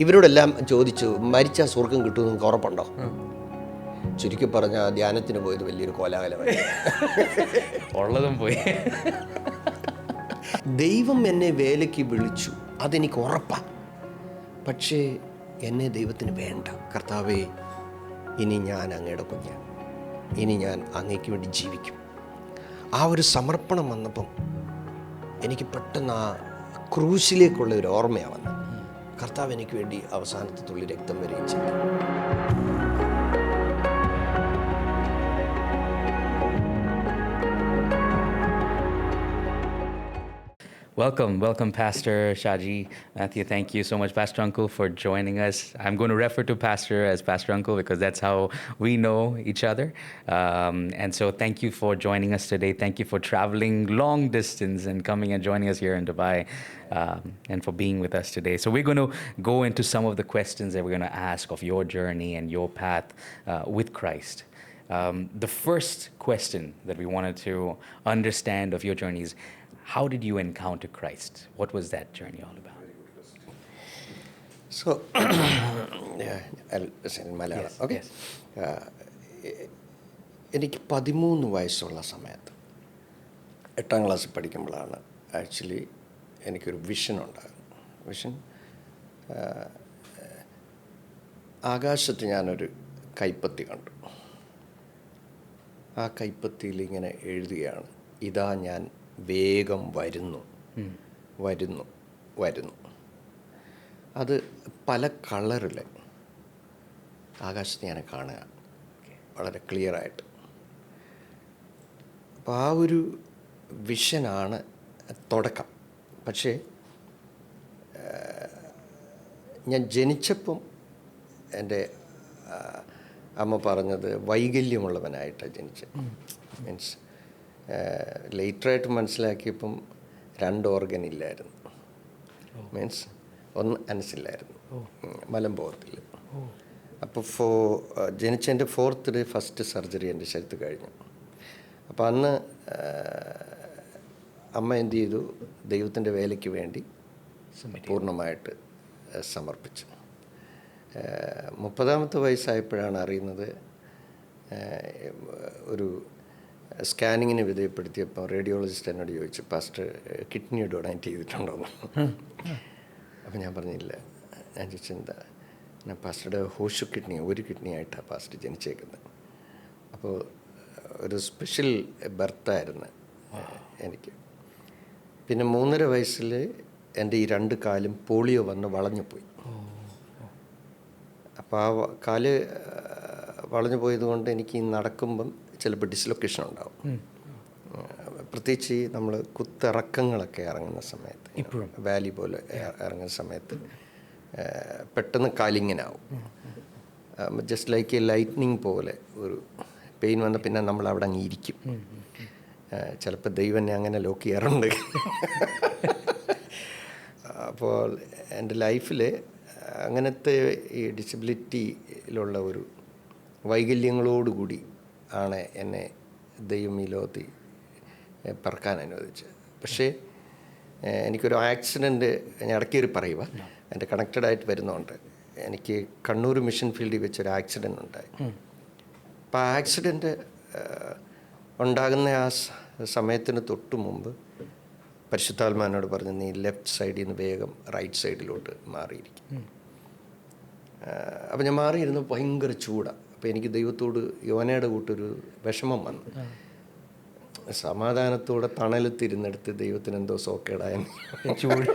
ഇവരോടെല്ലാം ചോദിച്ചു, മരിച്ച സ്വർഗം കിട്ടുമെന്ന് നിങ്ങൾക്ക് ഉറപ്പുണ്ടോ? ചുരുക്കി പറഞ്ഞാൽ ധ്യാനത്തിന് പോയത് വലിയൊരു കോലാഹലമായി. ഉള്ളതും പോയി. ദൈവം എന്നെ വേലയ്ക്ക് വിളിച്ചു, അതെനിക്ക് ഉറപ്പാണ്. പക്ഷേ എന്നെ ദൈവത്തിന് വേണ്ട. കർത്താവേ, ഇനി ഞാൻ അങ്ങയുടെ കുഞ്ഞാണ്, ഇനി ഞാൻ അങ്ങേക്ക് വേണ്ടി ജീവിക്കും. ആ ഒരു സമർപ്പണം വന്നപ്പം എനിക്ക് പെട്ടെന്ന് ആ ക്രൂശിലേക്കുള്ള ഒരു ഓർമ്മയാണ് വന്നത്. കർത്താവ് എനിക്ക് വേണ്ടി അവസാനത്തെ തുള്ളി രക്തം വരെയും ചെയ്തു. Welcome, Pastor Shaji. Matthew, thank you so much, Pastor Uncle, for joining us. I'm going to refer to Pastor as Pastor Uncle because that's how we know each other. And so thank you for joining us today. Thank you for traveling long distance and coming and joining us here in Dubai, and for being with us today. So we're going to go into some of the questions that we're going to ask of your journey and your path with Christ. The first question that we wanted to understand of your journey is, how did you encounter Christ? What was that journey all about? So, Malayalam. Yes, okay. yes. എനിക്ക് 13 വയസ്സുള്ള സമയത്ത്, 8ാം ക്ലാസ്സിൽ പഠിക്കുമ്പോഴാണ് actually എനിക്കൊരു vision ഉണ്ടാകുന്നത്. Vision, ആകാശത്ത് ഞാനൊരു കൈപ്പത്തി കണ്ടു. ആ കൈപ്പത്തിയിൽ ഇങ്ങനെ എഴുതുകയാണ്, ഇതാ ഞാൻ വേഗം വരുന്നു. അത് പല കളറിൽ ആകാശത്ത് ഞാൻ കാണുക, വളരെ ക്ലിയറായിട്ട്. അപ്പോൾ ആ ഒരു വിഷനാണ് തുടക്കം. പക്ഷേ ഞാൻ ജനിച്ചപ്പം എൻ്റെ അമ്മ പറഞ്ഞത് വൈകല്യമുള്ളവനായിട്ടാണ് ജനിച്ചത്. മീൻസ് ലേറ്ററായിട്ട് മനസ്സിലാക്കിയപ്പം 2 ഓർഗൻ ഇല്ലായിരുന്നു. മീൻസ് ഒന്ന് മനസ്സിലായിരുന്നു, മലം പോകത്തില്ല. അപ്പോൾ ജനിച്ചതിൻ്റെ 4th ഡേ ഫസ്റ്റ് സർജറി എൻ്റെ ശരീരത്ത് കഴിഞ്ഞു. അപ്പോൾ അന്ന് അമ്മ എന്ത് ചെയ്തു, ദൈവത്തിൻ്റെ വേലയ്ക്ക് വേണ്ടി പൂർണ്ണമായിട്ട് സമർപ്പിച്ചു. 30ാമത്തെ വയസ്സായപ്പോഴാണ് അറിയുന്നത്, ഒരു സ്കാനിങ്ങിന് വിധേയപ്പെടുത്തിയപ്പോൾ റേഡിയോളജിസ്റ്റ് എന്നോട് ചോദിച്ചു, പാസ്റ്റർ കിഡ്നി ഡൊണേറ്റ് ചെയ്തിട്ടുണ്ടോയെന്ന്. അപ്പോൾ ഞാൻ പറഞ്ഞില്ല. ഞാൻ ചോദിച്ചെന്താ? ഞാൻ പാസ്റ്ററുടെ ഹോഷു കിഡ്നി, ഒരു കിഡ്നി ആയിട്ടാണ് പാസ്റ്റർ ജനിച്ചേക്കുന്നത്. അപ്പോൾ ഒരു സ്പെഷ്യൽ ബർത്തായിരുന്നു എനിക്ക്. പിന്നെ 3.5 വയസ്സിൽ എൻ്റെ ഈ 2 കാലും പോളിയോ വന്ന് വളഞ്ഞുപോയി. അപ്പോൾ ആ കാല് വളഞ്ഞു പോയതുകൊണ്ട് എനിക്ക് നടക്കുമ്പം ചിലപ്പോൾ ഡിസ്ലൊക്കേഷൻ ഉണ്ടാവും. പ്രത്യേകിച്ച് നമ്മൾ കുത്തിറക്കങ്ങളൊക്കെ ഇറങ്ങുന്ന സമയത്ത്, വാലി പോലെ ഇറങ്ങുന്ന സമയത്ത് പെട്ടെന്ന് കാലിങ്ങനാവും. ജസ്റ്റ് ലൈക്ക് എ ലൈറ്റ്നിങ് പോലെ ഒരു പെയിൻ വന്ന പിന്നെ നമ്മൾ അവിടെ അങ്ങ് ഇരിക്കും. ചിലപ്പോൾ ദൈവം എന്നെ അങ്ങനെ ലോക്ക് ചെയ്യാറുണ്ട്. അപ്പോൾ എൻ്റെ ലൈഫിൽ അങ്ങനത്തെ ഈ ഡിസബിലിറ്റിയിലുള്ള ഒരു വൈകല്യങ്ങളോടുകൂടി ആണ് എന്നെ ദൈവം ഈ ലോകത്തിൽ പറക്കാൻ അനുവദിച്ചത്. പക്ഷേ എനിക്കൊരു ആക്സിഡൻറ്റ്, ഞാൻ ഇടയ്ക്കേറി പറയുക, എൻ്റെ കണക്റ്റഡായിട്ട് വരുന്നുണ്ട്. എനിക്ക് കണ്ണൂർ മിഷൻ ഫീൽഡിൽ വെച്ചൊരു ആക്സിഡൻറ്റ് ഉണ്ടായി. അപ്പോൾ ആ ആക്സിഡൻറ്റ് ഉണ്ടാകുന്ന ആ സമയത്തിന് തൊട്ട് മുമ്പ് പരിശുദ്ധാത്മാവിനോട് പറഞ്ഞു, നീ ലെഫ്റ്റ് സൈഡിൽ നിന്ന് വേഗം റൈറ്റ് സൈഡിലോട്ട് മാറിയിരിക്കും. അപ്പോൾ ഞാൻ മാറിയിരുന്നു, ഭയങ്കര ചൂടാണ്. അപ്പോൾ എനിക്ക് ദൈവത്തോട് യോനയുടെ കൂട്ടൊരു വിഷമം വന്നു. സമാധാനത്തോടെ തണലത്തിരുന്നെടുത്ത് ദൈവത്തിന് എന്തോ സോക്കേടായ ചൂട്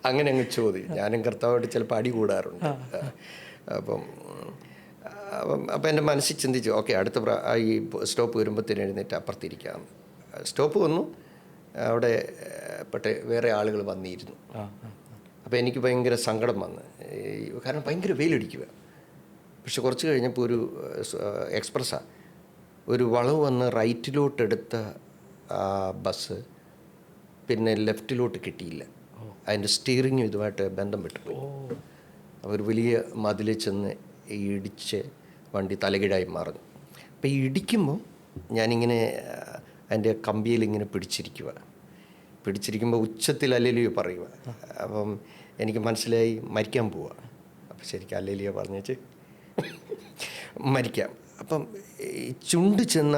അങ്ങനെ അങ്ങ് ചോദിക്കും. ഞാനും കർത്താവായിട്ട് ചിലപ്പോൾ അടി കൂടാറുണ്ട്. അപ്പം എൻ്റെ മനസ്സിൽ ചിന്തിച്ചു, ഓക്കെ, അടുത്ത ഈ സ്റ്റോപ്പ് വരുമ്പോഴത്തേന് എഴുന്നേറ്റ് അപ്പുറത്തിരിക്കാമെന്ന്. സ്റ്റോപ്പ് വന്നു, അവിടെ വേറെ ആളുകൾ വന്നിരുന്നു. അപ്പോൾ എനിക്ക് ഭയങ്കര സങ്കടം വന്ന്, കാരണം ഭയങ്കര വെയിലടിക്കുക. പക്ഷെ കുറച്ച് കഴിഞ്ഞപ്പോൾ ഒരു എക്സ്പ്രസ്സാണ്, ഒരു വളവ് വന്ന് റൈറ്റിലോട്ടെടുത്ത ബസ് പിന്നെ ലെഫ്റ്റിലോട്ട് കിട്ടിയില്ല. അതിൻ്റെ സ്റ്റിയറിങ്ങും ഇതുമായിട്ട് ബന്ധം വിട്ടുപോയി. അപ്പോൾ ഒരു വലിയ മതിലിൽ ചെന്ന് ഇടിച്ച് വണ്ടി തലകീഴായി മാറുന്നു. അപ്പോൾ ഈ ഇടിക്കുമ്പോൾ ഞാനിങ്ങനെ അതിൻ്റെ കമ്പിയിൽ ഇങ്ങനെ പിടിച്ചിരിക്കുമ്പോൾ ഉച്ചത്തിൽ അല്ലെങ്കിലും പറയുക. അപ്പം എനിക്ക് മനസ്സിലായി മരിക്കാൻ പോവുക. അപ്പം ശരിക്കും അല്ലേലിയ പറഞ്ഞേച്ച് മരിക്കാം. അപ്പം ഈ ചുണ്ട് ചെന്ന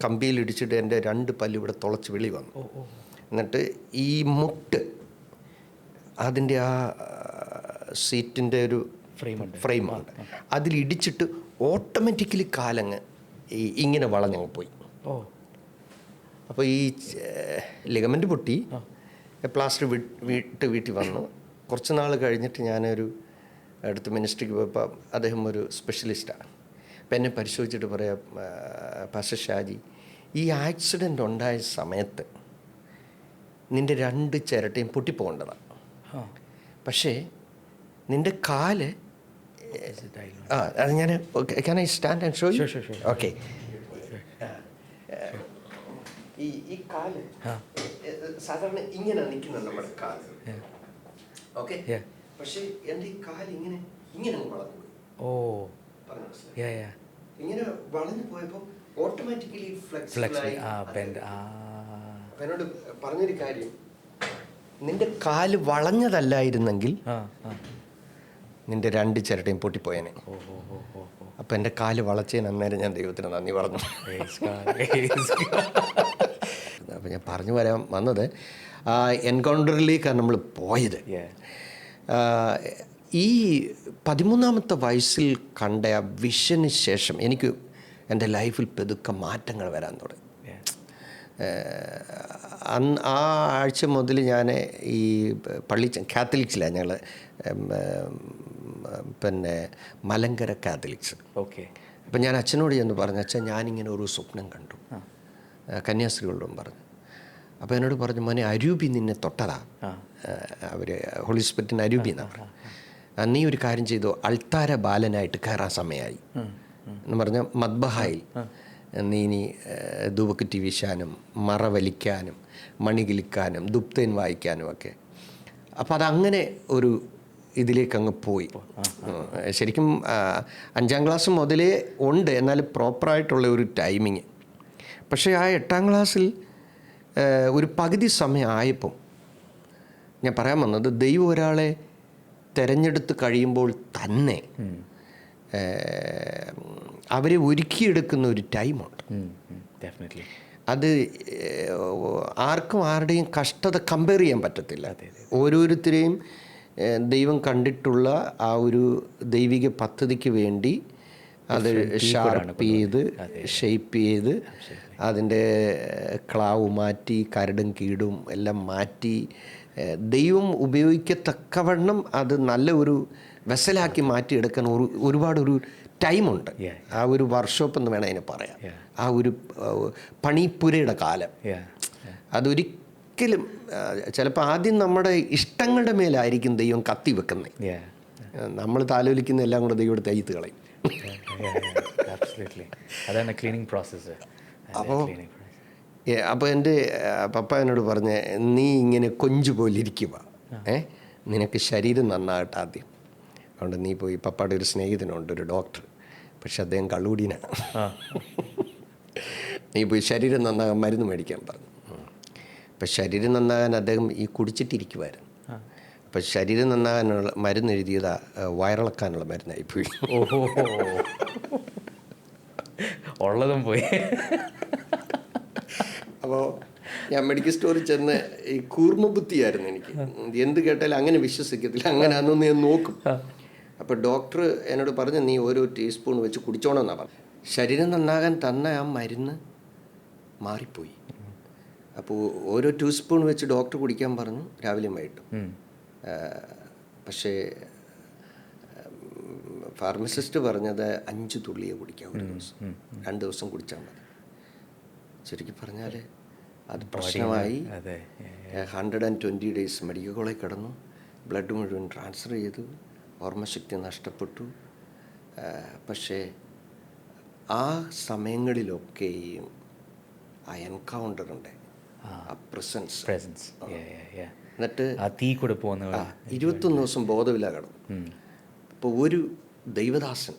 കമ്പിയിലിടിച്ചിട്ട് എൻ്റെ 2 പല്ല് ഇവിടെ തുളച്ച് വെളി വന്നു. എന്നിട്ട് ഈ മുട്ട് അതിൻ്റെ ആ സീറ്റിൻ്റെ ഒരു ഫ്രെയിമുണ്ട്, അതിലിടിച്ചിട്ട് ഓട്ടോമാറ്റിക്കലി കാലങ്ങ് ഇങ്ങനെ വളഞ്ഞങ്ങ് പോയി. അപ്പോൾ ഈ ലിഗമെൻ്റ് പൊട്ടി, പ്ലാസ്റ്റർ വീട്ടിൽ വന്നു. കുറച്ച് നാൾ കഴിഞ്ഞിട്ട് ഞാനൊരു അടുത്ത മിനിസ്ട്രിക്ക് പോയപ്പോൾ അദ്ദേഹം ഒരു സ്പെഷ്യലിസ്റ്റാണ്. അപ്പം എന്നെ പരിശോധിച്ചിട്ട് പറയാം, പാസ്റ്റർ ഷാജി, ഈ ആക്സിഡൻ്റ് ഉണ്ടായ സമയത്ത് നിൻ്റെ 2 ചിരട്ടയും പൊട്ടിപ്പോകേണ്ടതാണ്. പക്ഷേ നിൻ്റെ കാല് അത് ഞാൻ can I stand and show you? Okay. ഈ കാല് സാധാരണ ഇങ്ങനെ നിൽക്കുന്നത് നമ്മുടെ കാല്. ഓക്കെ. പക്ഷേ എൻ്റെ ഈ കാല് ഇങ്ങനെ വളഞ്ഞു പോയി. ഇങ്ങനെ വളഞ്ഞു പോയപ്പോൾ ഓട്ടോമാറ്റിക്കലി ഫ്ലെക്സിബിളായി. എന്നോട് പറഞ്ഞൊരു കാര്യം, നിന്റെ കാല് വളഞ്ഞതല്ലായിരുന്നെങ്കിൽ നിന്റെ 2 ചിരട്ടയും പൊട്ടിപ്പോയേനെ. അപ്പം എൻ്റെ കാല് വളച്ചതിന് അന്നേരം ഞാൻ ദൈവത്തിന് നന്ദി പറഞ്ഞു. അപ്പം ഞാൻ പറഞ്ഞു വന്നത് എൻകൗണ്ടറിലേക്കാണ് നമ്മൾ പോയത്. ഈ 13-ാമത്തെ വയസ്സിൽ കണ്ട ആ വിഷന് ശേഷം എനിക്ക് എൻ്റെ ലൈഫിൽ പെതുക്കെ മാറ്റങ്ങൾ വരാൻ തുടങ്ങി. ആ ആഴ്ച മുതൽ ഞാൻ ഈ കാത്തലിക്സിലാണ് ഞങ്ങൾ, പിന്നെ മലങ്കര കാത്തലിക്സ്. ഓക്കെ. അപ്പം ഞാൻ അച്ഛനോട് ചെന്ന് പറഞ്ഞു, അച്ഛൻ ഞാനിങ്ങനെ ഒരു സ്വപ്നം കണ്ടു, കന്യാസ്ത്രീകളോടും പറഞ്ഞു. അപ്പോൾ എന്നോട് പറഞ്ഞു, മോനെ അരൂപി നിന്നെ തൊട്ടതാ, അവർ ഹോളി സ്പിരിറ്റിന് അരൂപി എന്നാണ് പറഞ്ഞത്. നീ ഒരു കാര്യം ചെയ്തു, അൾത്താര ബാലനായിട്ട് കയറാൻ സമയമായി എന്ന് പറഞ്ഞാൽ മദ്ബഹായിൽ നീ ഇനി ധൂപക്കുറ്റി വീശാനും മറ വലിക്കാനും മണി കിളിക്കാനും ദുപ്തൻ വായിക്കാനും ഒക്കെ. അപ്പം അതങ്ങനെ ഒരു ഇതിലേക്ക് അങ്ങ് പോയി. ശരിക്കും 5-ാം ക്ലാസ് മുതലേ ഉണ്ട്, എന്നാൽ പ്രോപ്പറായിട്ടുള്ള ഒരു ടൈമിങ്. പക്ഷേ ആ 8-ാം ക്ലാസ്സിൽ ഒരു പകുതി സമയം ആയപ്പം ഞാൻ പറയാൻ വന്നത്, ദൈവം ഒരാളെ തിരഞ്ഞെടുത്ത് കഴിയുമ്പോൾ തന്നെ അവരെ ഒരുക്കിയെടുക്കുന്ന ഒരു ടൈമുണ്ട്. അത് ആർക്കും ആരുടെയും കഷ്ടത കമ്പയർ ചെയ്യാൻ പറ്റത്തില്ല. ഓരോരുത്തരെയും ദൈവം കണ്ടിട്ടുള്ള ആ ഒരു ദൈവിക പദ്ധതിക്ക് വേണ്ടി അത് ഷാർപ്പ് ചെയ്ത് ഷേപ്പ് ചെയ്ത് അതിൻ്റെ ക്ലാവ് മാറ്റി കരടും കീടും എല്ലാം മാറ്റി ദൈവം ഉപയോഗിക്കത്തക്കവണ്ണം അത് നല്ല ഒരു വെസലാക്കി മാറ്റിയെടുക്കാൻ ഒരുപാടൊരു ടൈമുണ്ട്. ആ ഒരു വർക്ക്ഷോപ്പ് എന്ന് വേണം അതിനെ പറയാം. ആ ഒരു പണിപ്പുരയുടെ കാലം അതൊരിക്കലും ചിലപ്പോൾ ആദ്യം നമ്മുടെ ഇഷ്ടങ്ങളുടെ മേലായിരിക്കും ദൈവം കത്തി വെക്കുന്നത്. നമ്മൾ താലോലിക്കുന്ന എല്ലാം കൂടെ ദൈവം തയ്യത്ത് കളയും. അതാണ് ക്ലീനിങ് പ്രോസസ്സ്. അപ്പോൾ എൻ്റെ പപ്പ എന്നോട് പറഞ്ഞ, നീ ഇങ്ങനെ കൊഞ്ചു പോലിരിക്കുക, നിനക്ക് ശരീരം നന്നാകട്ടെ ആദ്യം. അതുകൊണ്ട് നീ പോയി, പപ്പയുടെ ഒരു സ്നേഹിതനുണ്ട് ഒരു ഡോക്ടർ, പക്ഷെ അദ്ദേഹം കള്ളുകൂടിയനാണ്, നീ പോയി ശരീരം നന്നാകാൻ മരുന്ന് മേടിക്കാൻ പറഞ്ഞു. അപ്പം ശരീരം നന്നാകാൻ അദ്ദേഹം ഈ കുടിച്ചിട്ടിരിക്കുമായിരുന്നു. അപ്പം ശരീരം നന്നാകാനുള്ള മരുന്ന് എഴുതിയതാ വയറിളക്കാനുള്ള മരുന്നായിപ്പോയി. ഉള്ളതും പോയി. അപ്പോൾ ഞാൻ മെഡിക്കൽ സ്റ്റോറിൽ ചെന്ന്, ഈ കൂർമ്മ ബുദ്ധിയായിരുന്നു എനിക്ക്, എന്ത് കേട്ടാലും അങ്ങനെ വിശ്വസിക്കത്തില്ല, അങ്ങനെ അതൊന്ന് ഞാൻ നോക്കും. അപ്പോൾ ഡോക്ടർ എന്നോട് പറഞ്ഞു, നീ ഓരോ ടീസ്പൂൺ വെച്ച് കുടിച്ചോണമെന്നാണ് പറഞ്ഞു. ശരീരം നന്നാകാൻ തന്ന ആ മരുന്ന് മാറിപ്പോയി. അപ്പോൾ ഓരോ ടീസ്പൂൺ വെച്ച് ഡോക്ടർ കുടിക്കാൻ പറഞ്ഞു, രാവിലെയും വൈകിട്ടും. പക്ഷേ ഫാർമസിസ്റ്റ് പറഞ്ഞത് 5 തുള്ളിയെ കുടിക്കാം ഒരു ദിവസം, 2 ദിവസം കുടിച്ചാൽ മതി. ശരിക്കും പറഞ്ഞാൽ അത് പ്രശ്നമായി. 120 ഡേയ്സ് മെഡിക്കൽ കോളേജിൽ കിടന്നു, ബ്ലഡ് മുഴുവൻ ട്രാൻസ്ഫർ ചെയ്തു, ഓർമ്മശക്തി നഷ്ടപ്പെട്ടു. പക്ഷേ ആ സമയങ്ങളിലൊക്കെയും ആ എൻകൗണ്ടറുണ്ട്, ആ പ്രസൻസ്. എന്നിട്ട് 21 ദിവസം ബോധമില്ല കിടന്നു. അപ്പോൾ ഒരു ദൈവദാസൻ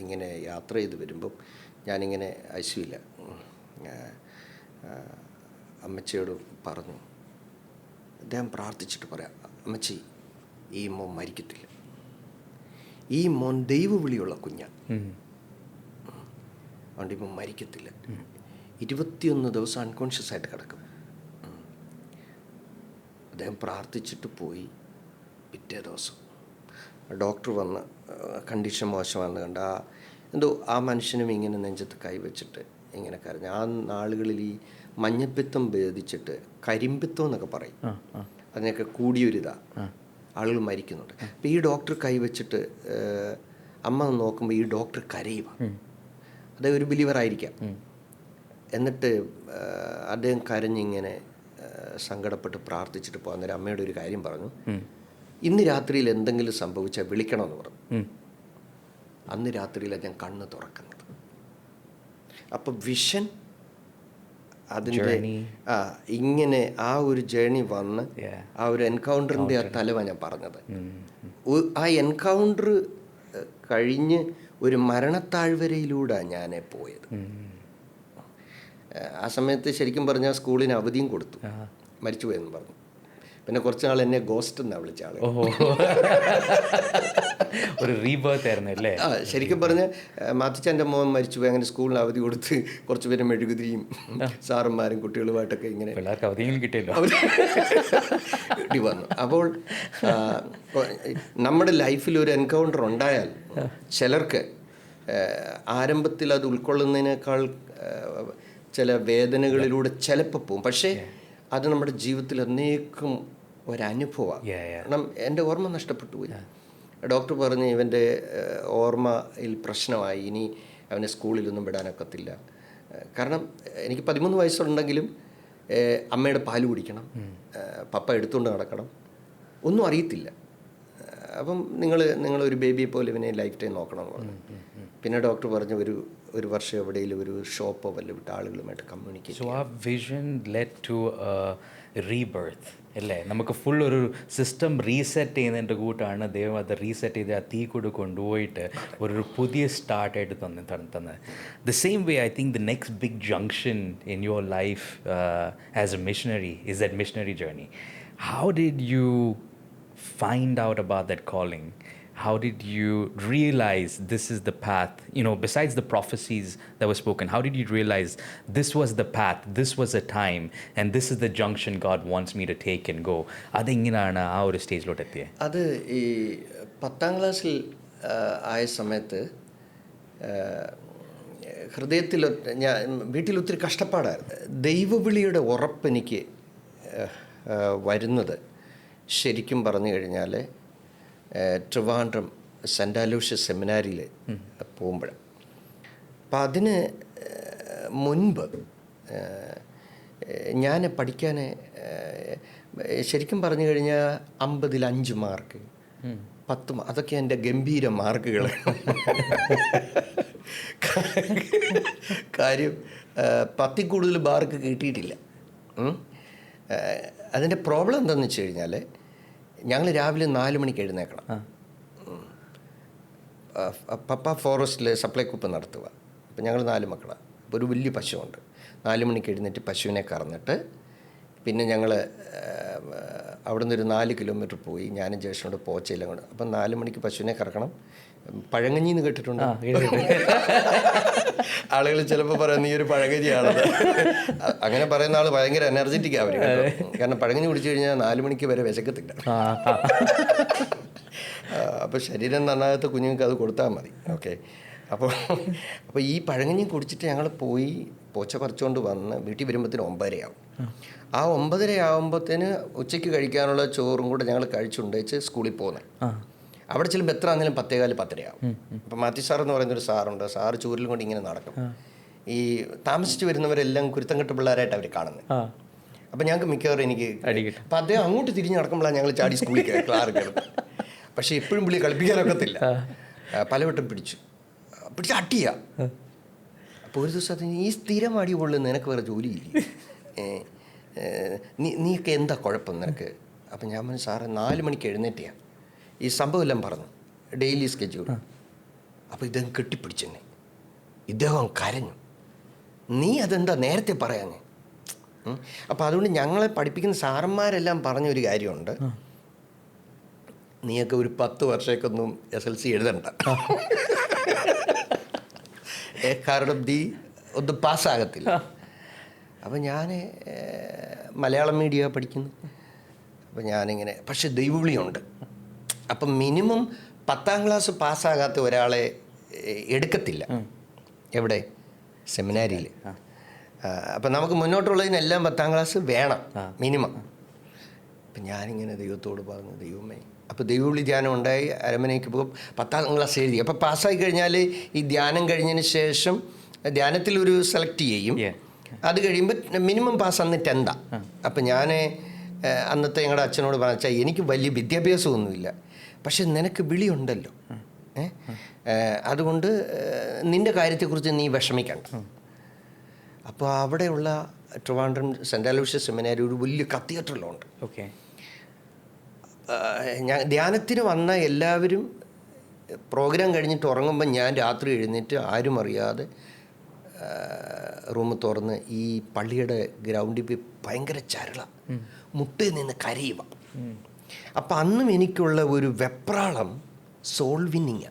ഇങ്ങനെ യാത്ര ചെയ്ത് വരുമ്പം ഞാനിങ്ങനെ ഐസിയില്ല, അമ്മച്ചിയോട് പറഞ്ഞു, അദ്ദേഹം പ്രാർത്ഥിച്ചിട്ട് പറയാം, അമ്മച്ചി ഈ മോൻ മരിക്കത്തില്ല, ഈ മോൻ ദൈവവിളിയുള്ള കുഞ്ഞാണ്, അതുകൊണ്ട് ഇപ്പം മരിക്കത്തില്ല. 21 ദിവസം അൺകോൺഷ്യസ് ആയിട്ട് കിടക്കും. അദ്ദേഹം പ്രാർത്ഥിച്ചിട്ട് പോയി. പിറ്റേ ദിവസം ഡോക്ടർ വന്ന് കണ്ടീഷൻ മോശമാണെന്ന് കണ്ട എന്തോ ആ മനുഷ്യനും ഇങ്ങനെ നെഞ്ചത്ത് കൈവച്ചിട്ട് ഇങ്ങനെ കരഞ്ഞു. ആ നാളുകളിൽ ഈ മഞ്ഞപ്പിത്തം ഭേദിച്ചിട്ട് കരിമ്പിത്തം എന്നൊക്കെ പറയും, അതിനൊക്കെ കൂടിയൊരിതാണ്, ആളുകൾ മരിക്കുന്നുണ്ട്. അപ്പോൾ ഈ ഡോക്ടർ കൈവച്ചിട്ട് അമ്മ നോക്കുമ്പോൾ ഈ ഡോക്ടർ കരയുക. അദ്ദേഹം ഒരു ബിലീവറായിരിക്കാം. എന്നിട്ട് അദ്ദേഹം കരഞ്ഞിങ്ങനെ സങ്കടപ്പെട്ട് പ്രാർത്ഥിച്ചിട്ട് പോകാൻ നേരം അമ്മയുടെ ഒരു കാര്യം പറഞ്ഞു, ഇന്ന് രാത്രിയിൽ എന്തെങ്കിലും സംഭവിച്ചാൽ വിളിക്കണമെന്ന് പറഞ്ഞു. അന്ന് രാത്രിയിലാണ് ഞാൻ കണ്ണ് തുറക്കുന്നത്. അപ്പം വിഷൻ അതിൻ്റെ ഇങ്ങനെ ആ ഒരു ജേണി വന്ന് ആ ഒരു എൻകൗണ്ടറിൻ്റെ ആ തലവാണ് ഞാൻ പറഞ്ഞത്. ആ എൻകൗണ്ടർ കഴിഞ്ഞ് ഒരു മരണത്താഴ്വരയിലൂടെ ഞാൻ പോയത്. ആ സമയത്ത് ശരിക്കും പറഞ്ഞാൽ സ്കൂളിന് അവധിയും കൊടുത്തു, മരിച്ചുപോയെന്ന് പറഞ്ഞു. പിന്നെ കുറച്ച് നാൾ എന്നെ ഗോസ്റ്റ് എന്നാണ് വിളിച്ച ആള്. ഒരു റീബർത്ത് ആയിരുന്നു അല്ലേ? ശരിക്കും പറഞ്ഞാൽ മാത്തിച്ചാൻ്റെ മോൻ മരിച്ചുപോയി. അങ്ങനെ സ്കൂളിന് അവധി കൊടുത്ത് കുറച്ച് പേര് മെഴുകുതിരിയും സാറന്മാരും കുട്ടികളുമായിട്ടൊക്കെ ഇങ്ങനെ കിട്ടി വന്നു. അപ്പോൾ നമ്മുടെ ലൈഫിൽ ഒരു എൻകൗണ്ടർ ഉണ്ടായാൽ ചിലർക്ക് ആരംഭത്തിൽ അത് ഉൾക്കൊള്ളുന്നതിനേക്കാൾ ചില വേദനകളിലൂടെ ചിലപ്പോൾ പോവും. പക്ഷേ അത് നമ്മുടെ ജീവിതത്തിൽ എന്നേക്കും ഒരനുഭവമാണ്. കാരണം എൻ്റെ ഓർമ്മ നഷ്ടപ്പെട്ടു പോയി. ഡോക്ടർ പറഞ്ഞ് ഇവൻ്റെ ഓർമ്മയിൽ പ്രശ്നമായി, ഇനി അവനെ സ്കൂളിലൊന്നും വിടാനൊക്കത്തില്ല. കാരണം എനിക്ക് 13 വയസ്സുണ്ടെങ്കിലും അമ്മയുടെ പാല് കുടിക്കണം, പപ്പ എടുത്തുകൊണ്ട് നടക്കണം, ഒന്നും അറിയത്തില്ല. അപ്പം നിങ്ങളൊരു ബേബിയെ പോലെ ഇവനെ ലൈഫ് ടൈം നോക്കണമെന്ന് പറഞ്ഞു. പിന്നെ ഡോക്ടർ പറഞ്ഞു ഒരു വർഷം എവിടെയെങ്കിലും ഒരു ഷോപ്പോ വല്ല വിട്ട് ആളുകളുമായിട്ട് കമ്മ്യൂണിക്കേറ്റ്. സോ ആ വിഷൻ ലെഡ് ടു റീബർത്ത് അല്ലേ? നമുക്ക് ഫുൾ ഒരു സിസ്റ്റം റീസെറ്റ് ചെയ്യുന്നതിൻ്റെ കൂട്ടാണ് ദൈവം അത് റീസെറ്റ് ചെയ്ത് ആ തീ കൂടെ കൊണ്ടുപോയിട്ട് ഒരു പുതിയ സ്റ്റാർട്ടായിട്ട് തന്നത്. The same way I think the next big junction in your life as a missionary is that missionary journey. How did you find out about that calling? How did you realize this is the path? You know, besides the prophecies that were spoken, how did you realize this was the path, this was a time, and this is the junction God wants me to take and go? അതെങ്ങനെയാണ് ആ ഒരു സ്റ്റേജിലോട്ട് എത്തിയത്? അത് ഈ 10ാം ക്ലാസ്സിൽ ആയ സമയത്ത് ഹൃദയത്തിൽ ഞാൻ വീട്ടിൽ ഒത്തിരി കഷ്ടപ്പാടായിരുന്നു. ദൈവവിളിയുടെ ഉറപ്പെനിക്ക് വരുന്നത് ശരിക്കും പറഞ്ഞു കഴിഞ്ഞാൽ ട്രിവാൻഡ്രം സെൻ്റ് അലോഷ്യസ് സെമിനാരിയിൽ പോകുമ്പോഴാണ്. അപ്പം അതിന് മുൻപ് ഞാൻ പഠിക്കാൻ ശരിക്കും പറഞ്ഞു കഴിഞ്ഞാൽ 50ൽ 5 മാർക്ക്, 10 അതൊക്കെ എൻ്റെ ഗംഭീര മാർക്കുകൾ. കാര്യം 10ൽ കൂടുതൽ മാർക്ക് കിട്ടിയിട്ടില്ല. അതിൻ്റെ പ്രോബ്ലം എന്താണെന്ന് വെച്ച് കഴിഞ്ഞാൽ ഞങ്ങൾ രാവിലെ 4 മണിക്ക് എഴുന്നേക്കണം. പപ്പ ഫോറസ്റ്റിൽ സപ്ലൈ കുപ്പ് നടത്തുക. അപ്പം ഞങ്ങൾ 4 മക്കളാണ്. അപ്പോൾ ഒരു വലിയ പശുവുണ്ട്. 4 മണിക്ക് എഴുന്നേറ്റ് പശുവിനെ കറന്നിട്ട് പിന്നെ ഞങ്ങൾ അവിടെ നിന്ന് ഒരു 4 കിലോമീറ്റർ പോയി ഞാനും ജ്യേഷ്ഠനോട് പോച്ചയിലും കൊണ്ട്. അപ്പം 4 മണിക്ക് പശുവിനെ കറക്കണം. പഴങ്കഞ്ഞിന്ന് കേട്ടിട്ടുണ്ട്? ആളുകൾ ചിലപ്പോൾ പറയാം നീ ഒരു പഴങ്കഞ്ഞിയാണത്. അങ്ങനെ പറയുന്ന ആൾ ഭയങ്കര എനർജറ്റിക് അവർ. കാരണം പഴങ്കഞ്ഞി കുടിച്ചു കഴിഞ്ഞാൽ 4 മണിക്ക് വരെ വിശക്കത്തില്ല. അപ്പോൾ ശരീരം നന്നാകാത്ത കുഞ്ഞുങ്ങൾക്ക് അത് കൊടുത്താൽ മതി. ഓക്കെ. അപ്പോൾ ഈ പഴങ്കഞ്ഞി കുടിച്ചിട്ട് ഞങ്ങൾ പോയി പോച്ച പറിച്ചുകൊണ്ട് വന്ന് വീട്ടിൽ വരുമ്പോഴത്തേന് 9:30 ആവും. ആ 9:30 ആകുമ്പോഴത്തേന് ഉച്ചയ്ക്ക് കഴിക്കാനുള്ള ചോറും കൂടെ ഞങ്ങൾ കഴിച്ചുണ്ടേച്ച് സ്കൂളിൽ പോകുന്നത്. അവിടെ ചെല്ലുമ്പോൾ എത്ര ആണെങ്കിലും 10:15, 10:30 ആവും. അപ്പം മാത്യു സാർ എന്ന് പറയുന്നൊരു സാറുണ്ട്. സാറ് ചൂരിലും കൊണ്ട് ഇങ്ങനെ നടക്കും. ഈ താമസിച്ച് വരുന്നവരെല്ലാം കുരുത്തം കെട്ട പിള്ളേരായിട്ട് അവർ കാണുന്നത്. അപ്പം ഞങ്ങൾക്ക് മിക്കവാറും എനിക്ക് അപ്പം അദ്ദേഹം അങ്ങോട്ട് തിരിഞ്ഞ് നടക്കുമ്പോഴാണ് ഞങ്ങൾ ചാടി സ്കൂളിൽ ക്ലാസ് കയറുന്നത്. പക്ഷേ എപ്പോഴും പുള്ളി കളിപ്പിക്കാനൊക്കത്തില്ല. പലവട്ടം പിടിച്ച് അട്ടിയാ. അപ്പോൾ ഒരു ദിവസം അതിന് ഈ സ്ഥിരം അടി കൊള്ളുന്ന നിനക്ക് വേറെ ജോലിയില്ലേ, നീയൊക്കെ എന്താ കുഴപ്പം നിനക്ക്? അപ്പം ഞാൻ പറഞ്ഞു സാറേ 4 മണിക്ക് എഴുന്നേറ്റിയാ ഈ സംഭവം എല്ലാം പറഞ്ഞു, ഡെയിലി സ്കെഡ്യൂൾ. അപ്പോൾ ഇദ്ദേഹം കെട്ടിപ്പിടിച്ചെന്നെ. ഇദ്ദേഹം കരഞ്ഞു, നീ അതെന്താ നേരത്തെ പറയാഞ്ഞേ? അപ്പോൾ അതുകൊണ്ട് ഞങ്ങളെ പഠിപ്പിക്കുന്ന സാറന്മാരെല്ലാം പറഞ്ഞൊരു കാര്യമുണ്ട്, നീയൊക്കെ ഒരു 10 വർഷത്തേക്കൊന്നും SLC എഴുതണ്ട, കാരണം നീ ഒന്നും പാസ്സാകത്തില്ല. അപ്പം ഞാൻ മലയാളം മീഡിയം പഠിക്കുന്നു. അപ്പം ഞാനിങ്ങനെ, പക്ഷെ ദൈവവിളിയുണ്ട്. അപ്പം മിനിമം 10ാം ക്ലാസ് പാസ്സാകാത്ത ഒരാളെ എടുക്കത്തില്ല. എവിടെ? സെമിനാരിയിൽ. അപ്പം നമുക്ക് മുന്നോട്ടുള്ളതിനെല്ലാം 10ാം ക്ലാസ് വേണം മിനിമം. അപ്പം ഞാനിങ്ങനെ ദൈവത്തോട് പറഞ്ഞു, ദൈവമേ. അപ്പോൾ ദൈവവിളി ധ്യാനം ഉണ്ടായി. അരമനയ്ക്ക് പോകും. 10ാം ക്ലാസ് എഴുതി. അപ്പോൾ പാസ്സായി കഴിഞ്ഞാൽ ഈ ധ്യാനം കഴിഞ്ഞതിന് ശേഷം ധ്യാനത്തിലൊരു സെലക്ട് ചെയ്യും. അത് കഴിയുമ്പോൾ മിനിമം പാസ് അന്ന് 10ാ. അപ്പം ഞാൻ അന്നത്തെ ഞങ്ങളുടെ അച്ഛനോട് പറഞ്ഞാൽ, എനിക്ക് വലിയ വിദ്യാഭ്യാസമൊന്നുമില്ല, പക്ഷെ നിനക്ക് വിളിയുണ്ടല്ലോ, അതുകൊണ്ട് നിൻ്റെ കാര്യത്തെക്കുറിച്ച് നീ വിഷമിക്കണ്ട. അപ്പോൾ അവിടെയുള്ള ട്രിവാൻഡ്രം സെൻറ്റ് അലോഷ്യസ് സെമിനാരി ഒരു വലിയ കത്തീഡ്രലുണ്ട്. ഓക്കെ. ഞാൻ ധ്യാനത്തിന് വന്ന എല്ലാവരും പ്രോഗ്രാം കഴിഞ്ഞിട്ട് ഉറങ്ങുമ്പോൾ ഞാൻ രാത്രി എഴുന്നേറ്റ് ആരും അറിയാതെ റൂം തുറന്ന് ഈ പള്ളിയുടെ ഗ്രൗണ്ടിൽ പോയി ഭയങ്കര ചരള, മുട്ടിൽ നിന്ന് കരയുക. അപ്പം അന്നും എനിക്കുള്ള ഒരു വെപ്രാളം സോൾ വിന്നിങ്,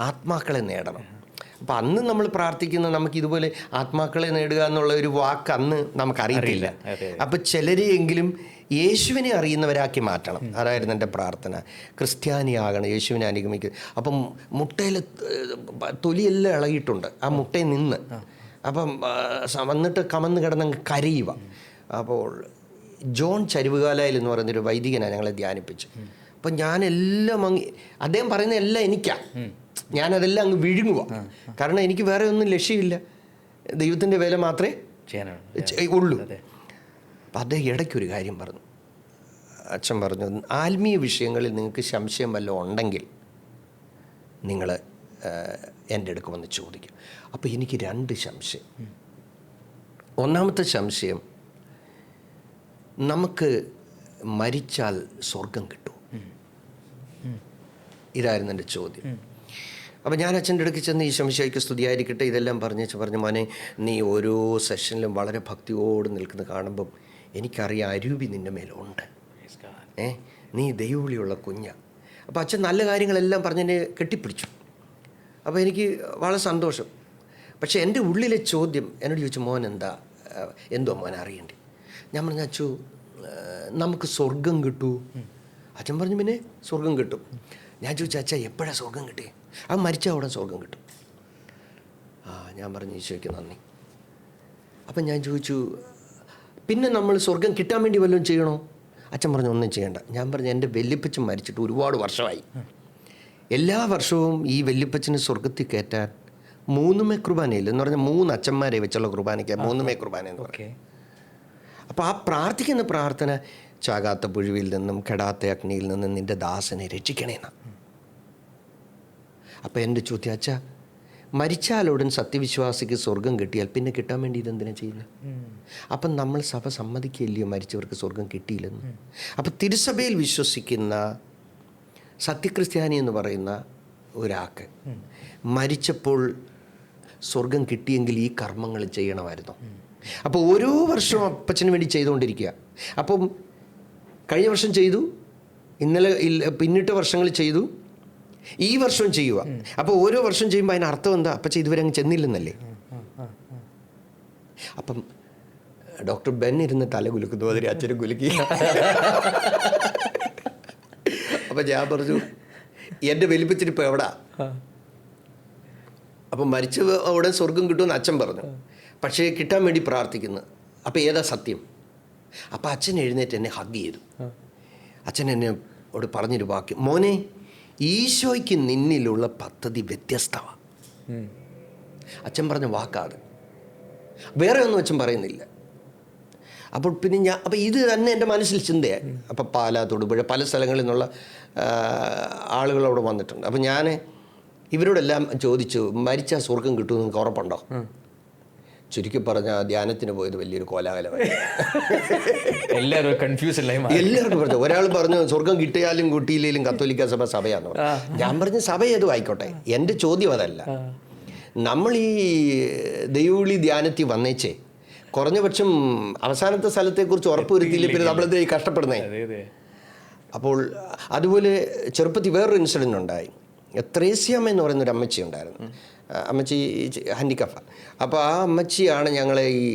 ആത്മാക്കളെ നേടണം. അപ്പം അന്ന് നമ്മൾ പ്രാർത്ഥിക്കുന്ന നമുക്ക് ഇതുപോലെ ആത്മാക്കളെ നേടുക എന്നുള്ള ഒരു വാക്ക് അന്ന് നമുക്കറിയത്തില്ല. അപ്പം ചിലരെയെങ്കിലും യേശുവിനെ അറിയുന്നവരാക്കി മാറ്റണം. അതായിരുന്നു എൻ്റെ പ്രാർത്ഥന. ക്രിസ്ത്യാനിയാകണം, യേശുവിനെ അനുഗമിക്കുക. അപ്പം മുട്ടയിൽ തൊലിയെല്ലാം ഇളകിയിട്ടുണ്ട് ആ മുട്ടയിൽ നിന്ന്. അപ്പം വന്നിട്ട് കമന്ന് കിടന്നങ്ങ് കരയുക. അപ്പോൾ ജോൺ ചരുവുകാലയിൽ എന്ന് പറയുന്നൊരു വൈദികനാണ് ഞങ്ങളെ ധ്യാനിപ്പിച്ചു. അപ്പം ഞാനെല്ലാം അദ്ദേഹം പറയുന്ന എല്ലാം എനിക്കാണ്. ഞാനതെല്ലാം അങ്ങ് വിഴുങ്ങുക. കാരണം എനിക്ക് വേറെ ഒന്നും ലക്ഷ്യമില്ല, ദൈവത്തിൻ്റെ വേല മാത്രമേ ഉള്ളൂ. അപ്പം അദ്ദേഹം ഇടയ്ക്കൊരു കാര്യം പറഞ്ഞു. അച്ഛൻ പറഞ്ഞു, ആത്മീയ വിഷയങ്ങളിൽ നിങ്ങൾക്ക് സംശയം വല്ലതും ഉണ്ടെങ്കിൽ നിങ്ങൾ എൻ്റെ അടുക്ക് വന്ന് ചോദിക്കും. അപ്പോൾ എനിക്ക് 2 സംശയം. ഒന്നാമത്തെ സംശയം, നമുക്ക് മരിച്ചാൽ സ്വർഗം കിട്ടുമോ? ഇതായിരുന്നു എൻ്റെ ചോദ്യം. അപ്പോൾ ഞാൻ അച്ഛൻ്റെ അടുക്ക് ചെന്ന്, ഈ ശംശയ്ക്ക് സ്തുതിയായിരിക്കട്ടെ ഇതെല്ലാം പറഞ്ഞു മോനെ, നീ ഓരോ സെഷനിലും വളരെ ഭക്തിയോട് നിൽക്കുന്നത് കാണുമ്പം എനിക്കറിയാം അരൂപി നിൻ്റെ മേലുണ്ട്, നീ ദൈവവിളിയുള്ള കുഞ്ഞാണ്. അപ്പോൾ അച്ഛൻ നല്ല കാര്യങ്ങളെല്ലാം പറഞ്ഞെന്നെ കെട്ടിപ്പിടിച്ചു. അപ്പോൾ എനിക്ക് വളരെ സന്തോഷം. പക്ഷേ എൻ്റെ ഉള്ളിലെ ചോദ്യം എന്നോട് ചോദിച്ചു, മോൻ എന്തോ മോൻ അറിയണ്ടേ? ഞാൻ പറഞ്ഞു, അച്ചു നമുക്ക് സ്വർഗം കിട്ടൂ? അച്ഛൻ പറഞ്ഞു, പിന്നെ സ്വർഗം കിട്ടും. ഞാൻ ചോദിച്ചു, അച്ഛാ എപ്പോഴാണ് സ്വർഗം കിട്ടിയേ? അത് മരിച്ചാൽ അവിടെ സ്വർഗം കിട്ടും. ഞാൻ പറഞ്ഞു, ഈശോയ്ക്ക് നന്ദി. അപ്പം ഞാൻ ചോദിച്ചു, പിന്നെ നമ്മൾ സ്വർഗം കിട്ടാൻ വേണ്ടി വല്ലതും ചെയ്യണോ? അച്ഛൻ പറഞ്ഞു, ഒന്നും ചെയ്യണ്ട. ഞാൻ പറഞ്ഞു, എൻ്റെ വല്യപ്പച്ചൻ മരിച്ചിട്ട് ഒരുപാട് വർഷമായി. എല്ലാ വർഷവും ഈ വല്യപ്പച്ചന് സ്വർഗത്തിൽ കയറ്റാൻ 3 കുർബാനയില്ല എന്ന് പറഞ്ഞാൽ 3 അച്ഛന്മാരെ വെച്ചുള്ള കുർബാനയ്ക്ക് 3 കുർബാന എന്ന് പറയും. അപ്പോൾ ആ പ്രാർത്ഥിക്കുന്ന പ്രാർത്ഥന, ചാകാത്ത പുഴുവിൽ നിന്നും കെടാത്ത അഗ്നിയിൽ നിന്നും നിൻ്റെ ദാസനെ രക്ഷിക്കണേന്ന. അപ്പോൾ എൻ്റെ ചോദ്യം, അച്ഛാ മരിച്ചാലുടൻ സത്യവിശ്വാസിക്ക് സ്വർഗം കിട്ടിയാൽ പിന്നെ കിട്ടാൻ വേണ്ടി ഇതെന്തിനാ ചെയ്യുന്നത്? അപ്പം നമ്മൾ സഭ സമ്മതിക്കില്ലയോ മരിച്ചവർക്ക് സ്വർഗം കിട്ടിയില്ലെന്ന്? അപ്പം തിരുസഭയിൽ വിശ്വസിക്കുന്ന സത്യക്രിസ്ത്യാനി എന്ന് പറയുന്ന ഒരാൾക്ക് മരിച്ചപ്പോൾ സ്വർഗം കിട്ടിയെങ്കിൽ ഈ കർമ്മങ്ങൾ ചെയ്യണമായിരുന്നു. അപ്പോൾ ഓരോ വർഷവും അപ്പച്ചന് വേണ്ടി ചെയ്തുകൊണ്ടിരിക്കുക. അപ്പം കഴിഞ്ഞ വർഷം ചെയ്തു, പിന്നിട്ട വർഷങ്ങൾ ചെയ്തു, ഈ വർഷവും ചെയ്യുക. അപ്പോൾ ഓരോ വർഷം ചെയ്യുമ്പോൾ അതിന് അർത്ഥം എന്താ? അപ്പച്ച ഇതുവരെ അങ്ങ് ചെന്നില്ലെന്നല്ലേ? അപ്പം ഡോക്ടർ ബെൻ ഇരുന്ന് തല കുലുക്കുന്നു, അതിന് അച്ഛനും കുലുക്കി. അപ്പം ഞാൻ പറഞ്ഞു, എൻ്റെ വലിപ്പച്ചിരിപ്പോൾ എവിടാ? അപ്പം മരിച്ച അവിടെ സ്വർഗം കിട്ടുമെന്ന് അച്ഛൻ പറഞ്ഞു, പക്ഷേ കിട്ടാൻ വേണ്ടി പ്രാർത്ഥിക്കുന്നു. അപ്പോൾ ഏതാ സത്യം? അപ്പം അച്ഛൻ എഴുന്നേറ്റ് എന്നെ ഹഗ് ചെയ്തു. അച്ഛൻ എന്നോട് പറഞ്ഞൊരു വാക്യം, മോനെ ഈശോയ്ക്ക് നിന്നിലുള്ള പദ്ധതി വ്യത്യസ്തമാണ്. അച്ഛൻ പറഞ്ഞ വാക്കാത്, വേറെ ഒന്നും അച്ഛൻ പറയുന്നില്ല. അപ്പോൾ പിന്നെ അപ്പോൾ ഇത് തന്നെ എൻ്റെ മനസ്സിൽ ചിന്തയായി. അപ്പോൾ പാലാ, തൊടുപുഴ, പല സ്ഥലങ്ങളിൽ നിന്നുള്ള ആളുകൾ അവിടെ വന്നിട്ടുണ്ട്. അപ്പോൾ ഞാൻ ഇവരോടെല്ലാം ചോദിച്ചു, മരിച്ചാൽ സ്വർഗം കിട്ടുമെന്ന് നിങ്ങൾക്ക് ഉറപ്പുണ്ടോ? ചുരുക്കി പറഞ്ഞാൽ ധ്യാനത്തിന് പോയത് വലിയൊരു കോലാഹലമായി. എല്ലാവരും കൺഫ്യൂഷനായി. എല്ലാവർക്കും പറഞ്ഞു. ഒരാൾ പറഞ്ഞു സ്വർഗം കിട്ടിയാലും കിട്ടിയില്ലെങ്കിലും കത്തോലിക്ക സഭയാന്ന് പറഞ്ഞു. ഞാൻ പറഞ്ഞു സഭ ഏതും ആയിക്കോട്ടെ, എൻ്റെ ചോദ്യം അതല്ല. നമ്മൾ ഈ ദൈവവിളി ധ്യാനത്തിൽ വന്നേച്ചേ കുറഞ്ഞ പക്ഷം അവസാനത്തെ സ്ഥലത്തെക്കുറിച്ച് ഉറപ്പുവരുത്തിയില്ല, പിന്നെ നമ്മളെന്തിനാ ഈ കഷ്ടപ്പെടുന്നേ? അപ്പോൾ അതുപോലെ ചെറുപ്പത്തിൽ വേറൊരു ഇൻസിഡൻ്റ് ഉണ്ടായി. ത്രേസ്യാമ്മ എന്ന് പറയുന്നൊരു അമ്മച്ചി ഉണ്ടായിരുന്നു. അമ്മച്ചി ഹാൻഡിക്കാഫാണ്. അപ്പോൾ ആ അമ്മച്ചിയാണ് ഞങ്ങളെ ഈ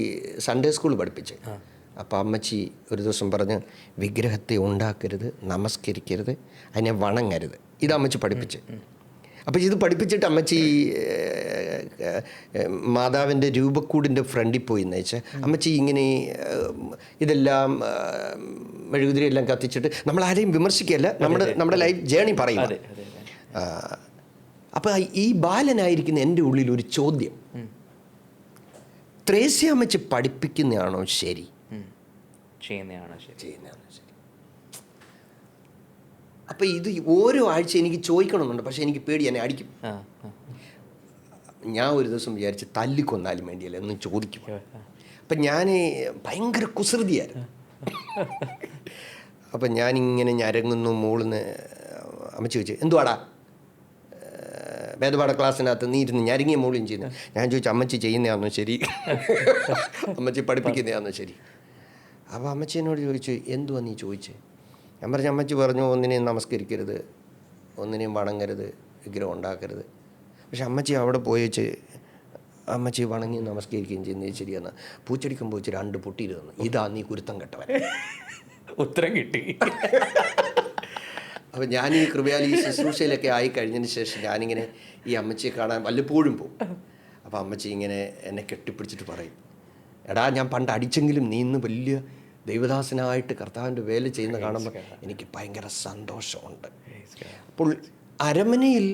സൺഡേ സ്കൂൾ പഠിപ്പിച്ചത്. അപ്പോൾ അമ്മച്ചി ഒരു ദിവസം പറഞ്ഞ്, വിഗ്രഹത്തെ ഉണ്ടാക്കരുത്, നമസ്കരിക്കരുത്, അതിനെ വണങ്ങരുത്. ഇത് അമ്മച്ചി പഠിപ്പിച്ച്. അപ്പോൾ ഇത് പഠിപ്പിച്ചിട്ട് അമ്മച്ചി മാതാവിൻ്റെ രൂപക്കൂടിൻ്റെ ഫ്രണ്ടിൽ പോയി എന്ന് വെച്ചാൽ അമ്മച്ചി ഇങ്ങനെ ഇതെല്ലാം മെഴുകുതിരി എല്ലാം കത്തിച്ചിട്ട് നമ്മളാരെയും വിമർശിക്കുകയല്ല, നമ്മുടെ ലൈഫ് ജേണി പറയും. അപ്പോൾ ഈ ബാലനായിരിക്കുന്ന എൻ്റെ ഉള്ളിൽ ഒരു ചോദ്യം, ത്രേസ്യാമ്മച്ചി പഠിപ്പിക്കുന്നതാണോ ശരി, ചെയ്യുന്നതാണോ ശരി? അപ്പോൾ ഇത് ഓരോ ആഴ്ച എനിക്ക് ചോദിക്കണമെന്നുണ്ട്, പക്ഷേ എനിക്ക് പേടി, എന്നെ അടിക്കും. ഞാൻ ഒരു ദിവസം വിചാരിച്ച് തല്ലിക്കൊന്നാലും വേണ്ടിയല്ല എന്ന് ചോദിക്കും. അപ്പം ഞാൻ ഭയങ്കര കുസൃതിയായിരുന്നു. അപ്പം ഞാനിങ്ങനെ ഞരങ്ങുന്നു, മൂളുന്ന്. അമ്മച്ചി ചോദിച്ചു, എന്തുവാടാ വേദപാഠ ക്ലാസ്സിനകത്ത് നീ ഇരുന്ന് ഞരങ്ങിയ മൂളിയും ചെയ്യുന്നു. ഞാൻ ചോദിച്ചു, അമ്മച്ചി ചെയ്യുന്നതാണോ ശരി, അമ്മച്ചി പഠിപ്പിക്കുന്നതാണോ ശരി? അപ്പോൾ അമ്മച്ചി എന്നോട് ചോദിച്ചു, എന്തുവാ നീ ചോദിച്ചേ? ഞാൻ പറഞ്ഞു, അമ്മച്ചി പറഞ്ഞു, ഒന്നിനെയും നമസ്കരിക്കരുത്, ഒന്നിനെയും വണങ്ങരുത്, വിഗ്രഹം ഉണ്ടാക്കരുത്. പക്ഷെ അമ്മച്ചി അവിടെ പോയി വെച്ച് അമ്മച്ചി വണങ്ങി നമസ്കരിക്കുകയും ചെയ്യുന്നത് ശരിയെന്ന്. പൂച്ചടിക്കുമ്പോൾ വെച്ച് 2 പൊട്ടിയിട്ട് തന്നു. ഇതാ നീ കുരുത്തം കെട്ടവൻ. ഉത്തരം കിട്ടി. അപ്പം ഞാൻ ഈ കൃപയാൽ ഈ ശുശ്രൂഷയിലൊക്കെ ആയി കഴിഞ്ഞതിന് ശേഷം ഞാനിങ്ങനെ ഈ അമ്മച്ചിയെ കാണാൻ വല്ലപ്പോഴും പോകും. അപ്പോൾ അമ്മച്ചി ഇങ്ങനെ എന്നെ കെട്ടിപ്പിടിച്ചിട്ട് പറയും, എടാ ഞാൻ പണ്ട് അടിച്ചെങ്കിലും നീ ഇന്ന് വലിയ ദൈവദാസനായിട്ട് കർത്താവിൻ്റെ വേല ചെയ്യുന്ന കാണുമ്പോൾ എനിക്ക് ഭയങ്കര സന്തോഷമുണ്ട്. അപ്പോൾ അരമനയിൽ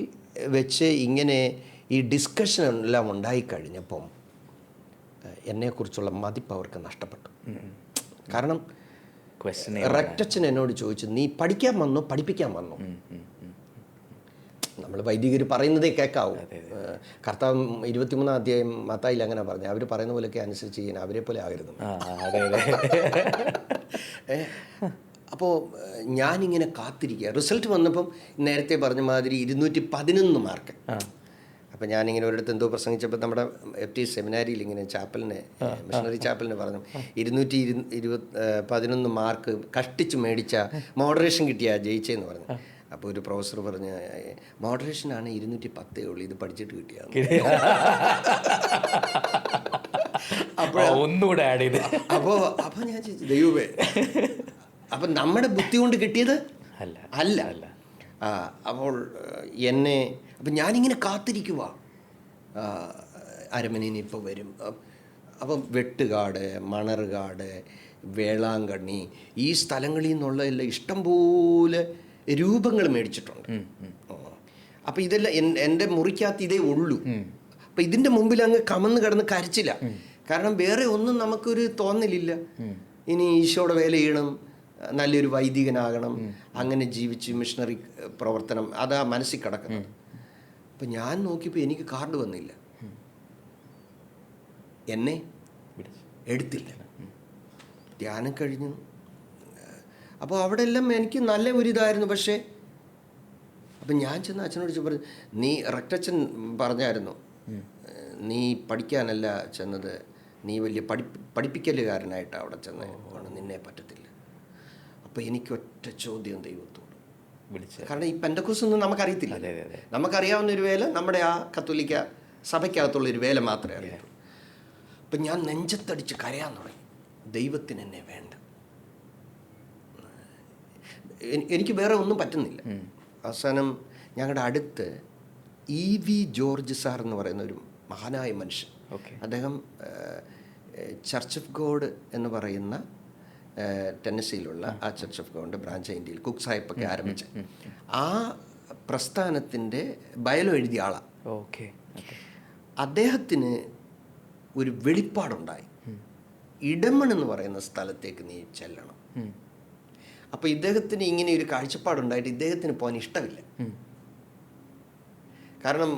വെച്ച് ഇങ്ങനെ ഈ ഡിസ്കഷൻ എല്ലാം ഉണ്ടായിക്കഴിഞ്ഞപ്പം എന്നെക്കുറിച്ചുള്ള മതിപ്പ് അവർക്ക് നഷ്ടപ്പെട്ടു. കാരണം റെക്ടച്ചൻ എന്നോട് ചോദിച്ചു, നീ പഠിക്കാൻ വന്നോ പഠിപ്പിക്കാൻ വന്നോ? നമ്മൾ വൈദികർ പറയുന്നതേ കേൾക്കാവൂ. കർത്താവ് 23-ാം അധ്യായം മത്തായിയിൽ അങ്ങനെ പറഞ്ഞു, അവർ പറയുന്ന പോലെയൊക്കെ അനുസരിച്ച് ചെയ്യാൻ, അവരെ പോലെ ആകരുത്. അപ്പോൾ ഞാനിങ്ങനെ കാത്തിരിക്കുക. റിസൾട്ട് വന്നപ്പം നേരത്തെ പറഞ്ഞ മാതിരി 211 മാർക്ക്. അപ്പം ഞാനിങ്ങനെ ഒരിടത്ത് എന്തോ പ്രസംഗിച്ചപ്പോൾ നമ്മുടെ FT സെമിനാരിയിൽ ഇങ്ങനെ ചാപ്പലിനെ, മിഷണറി ചാപ്പലിനെ പറഞ്ഞു, 211 മാർക്ക് കഷ്ടിച്ച് മേടിച്ച മോഡറേഷൻ കിട്ടിയാ ജയിച്ചതെന്ന് പറഞ്ഞു. അപ്പോൾ ഒരു പ്രൊഫസർ പറഞ്ഞ്, മോഡറേഷനാണ് 210 ഉള്ളൂ, ഇത് പഠിച്ചിട്ട് കിട്ടിയാണ്. അപ്പോൾ ഒന്നുകൂടെ ആഡ് ചെയ്ത് അപ്പോൾ ഞാൻ ചോദിച്ചു, ദൈവമേ, അപ്പം നമ്മുടെ ബുദ്ധി കൊണ്ട് കിട്ടിയത് അല്ല. അപ്പോൾ എന്നെ, അപ്പം ഞാനിങ്ങനെ കാത്തിരിക്കുക, അരമനയിൽ ഇപ്പോൾ വരും. അപ്പം വെട്ടുകാട്, മണർകാട്, വേളാങ്കണ്ണി, ഈ സ്ഥലങ്ങളിൽ നിന്നുള്ള എല്ലാം ഇഷ്ടംപോലെ രൂപങ്ങൾ മേടിച്ചിട്ടുണ്ട്. അപ്പം ഇതെല്ലാം എൻ്റെ മുറിക്കകത്ത് ഇതേ ഉള്ളൂ. അപ്പം ഇതിൻ്റെ മുമ്പിൽ അങ്ങ് കമന്ന് കിടന്ന് കരച്ചില്ല. കാരണം വേറെ ഒന്നും നമുക്കൊരു തോന്നലില്ല. ഇനി ഈശോയുടെ വേല ചെയ്യണം, നല്ലൊരു വൈദികനാകണം, അങ്ങനെ ജീവിച്ച് മിഷണറി പ്രവർത്തനം, അതാ മനസ്സിൽ കിടക്കുന്നത്. അപ്പം ഞാൻ നോക്കിയപ്പോൾ എനിക്ക് കാർഡ് വന്നില്ല, എന്നെ എടുത്തില്ല. ധ്യാനം കഴിഞ്ഞു. അപ്പോൾ അവിടെ എല്ലാം എനിക്ക് നല്ല ഒരു ഇതായിരുന്നു. പക്ഷേ അപ്പം ഞാൻ ചെന്ന് അച്ഛനോട് പറഞ്ഞു, നീ റക്ടച്ചൻ പറഞ്ഞായിരുന്നു, നീ പഠിക്കാനല്ല ചെന്നത്, നീ വലിയ പഠിപ്പിക്കലുകാരനായിട്ട് അവിടെ ചെന്ന്, നിന്നെ പറ്റത്തില്ല. അപ്പോൾ എനിക്കൊറ്റ ചോദ്യം ദൈവത്തോട് വിളിച്ചു. കാരണം ഈ പെന്തക്കോസ്റ്റൊന്നും നമുക്കറിയത്തില്ല. നമുക്കറിയാവുന്ന ഒരു വേല നമ്മുടെ ആ കത്തോലിക്ക സഭയ്ക്കകത്തുള്ളൊരു വേല മാത്രമേ അറിയത്തുള്ളൂ. അപ്പം ഞാൻ നെഞ്ചത്തടിച്ച് കരയാൻ തുടങ്ങി, ദൈവത്തിന് എന്നെ വേണ്ട, എനിക്ക് വേറെ ഒന്നും പറ്റുന്നില്ല. അവസാനം ഞങ്ങളുടെ അടുത്ത് EV ജോർജ് സാർ എന്ന് പറയുന്ന ഒരു മഹാനായ മനുഷ്യൻ, അദ്ദേഹം ചർച്ച് ഓഫ് ഗോഡ് എന്ന് പറയുന്ന ടെന്നസിയിലുള്ള ആ ചർച്ച് ഓഫ് ഗോഡിൻ്റെ ബ്രാഞ്ച് ഇന്ത്യയിൽ കുക്ക് സാഹിബൊക്കെ ആരംഭിച്ച ആ പ്രസ്ഥാനത്തിൻ്റെ ബയലോ എഴുതിയ ആളാണ്. അദ്ദേഹത്തിന് ഒരു വെളിപ്പാടുണ്ടായി, ഇടമൺ എന്ന് പറയുന്ന സ്ഥലത്തേക്ക് നീ ചെല്ലണം. അപ്പോൾ ഇദ്ദേഹത്തിന് ഇങ്ങനെ ഒരു കാഴ്ചപ്പാടുണ്ടായിട്ട് ഇദ്ദേഹത്തിന് പോകാൻ ഇഷ്ടമില്ല. കാരണം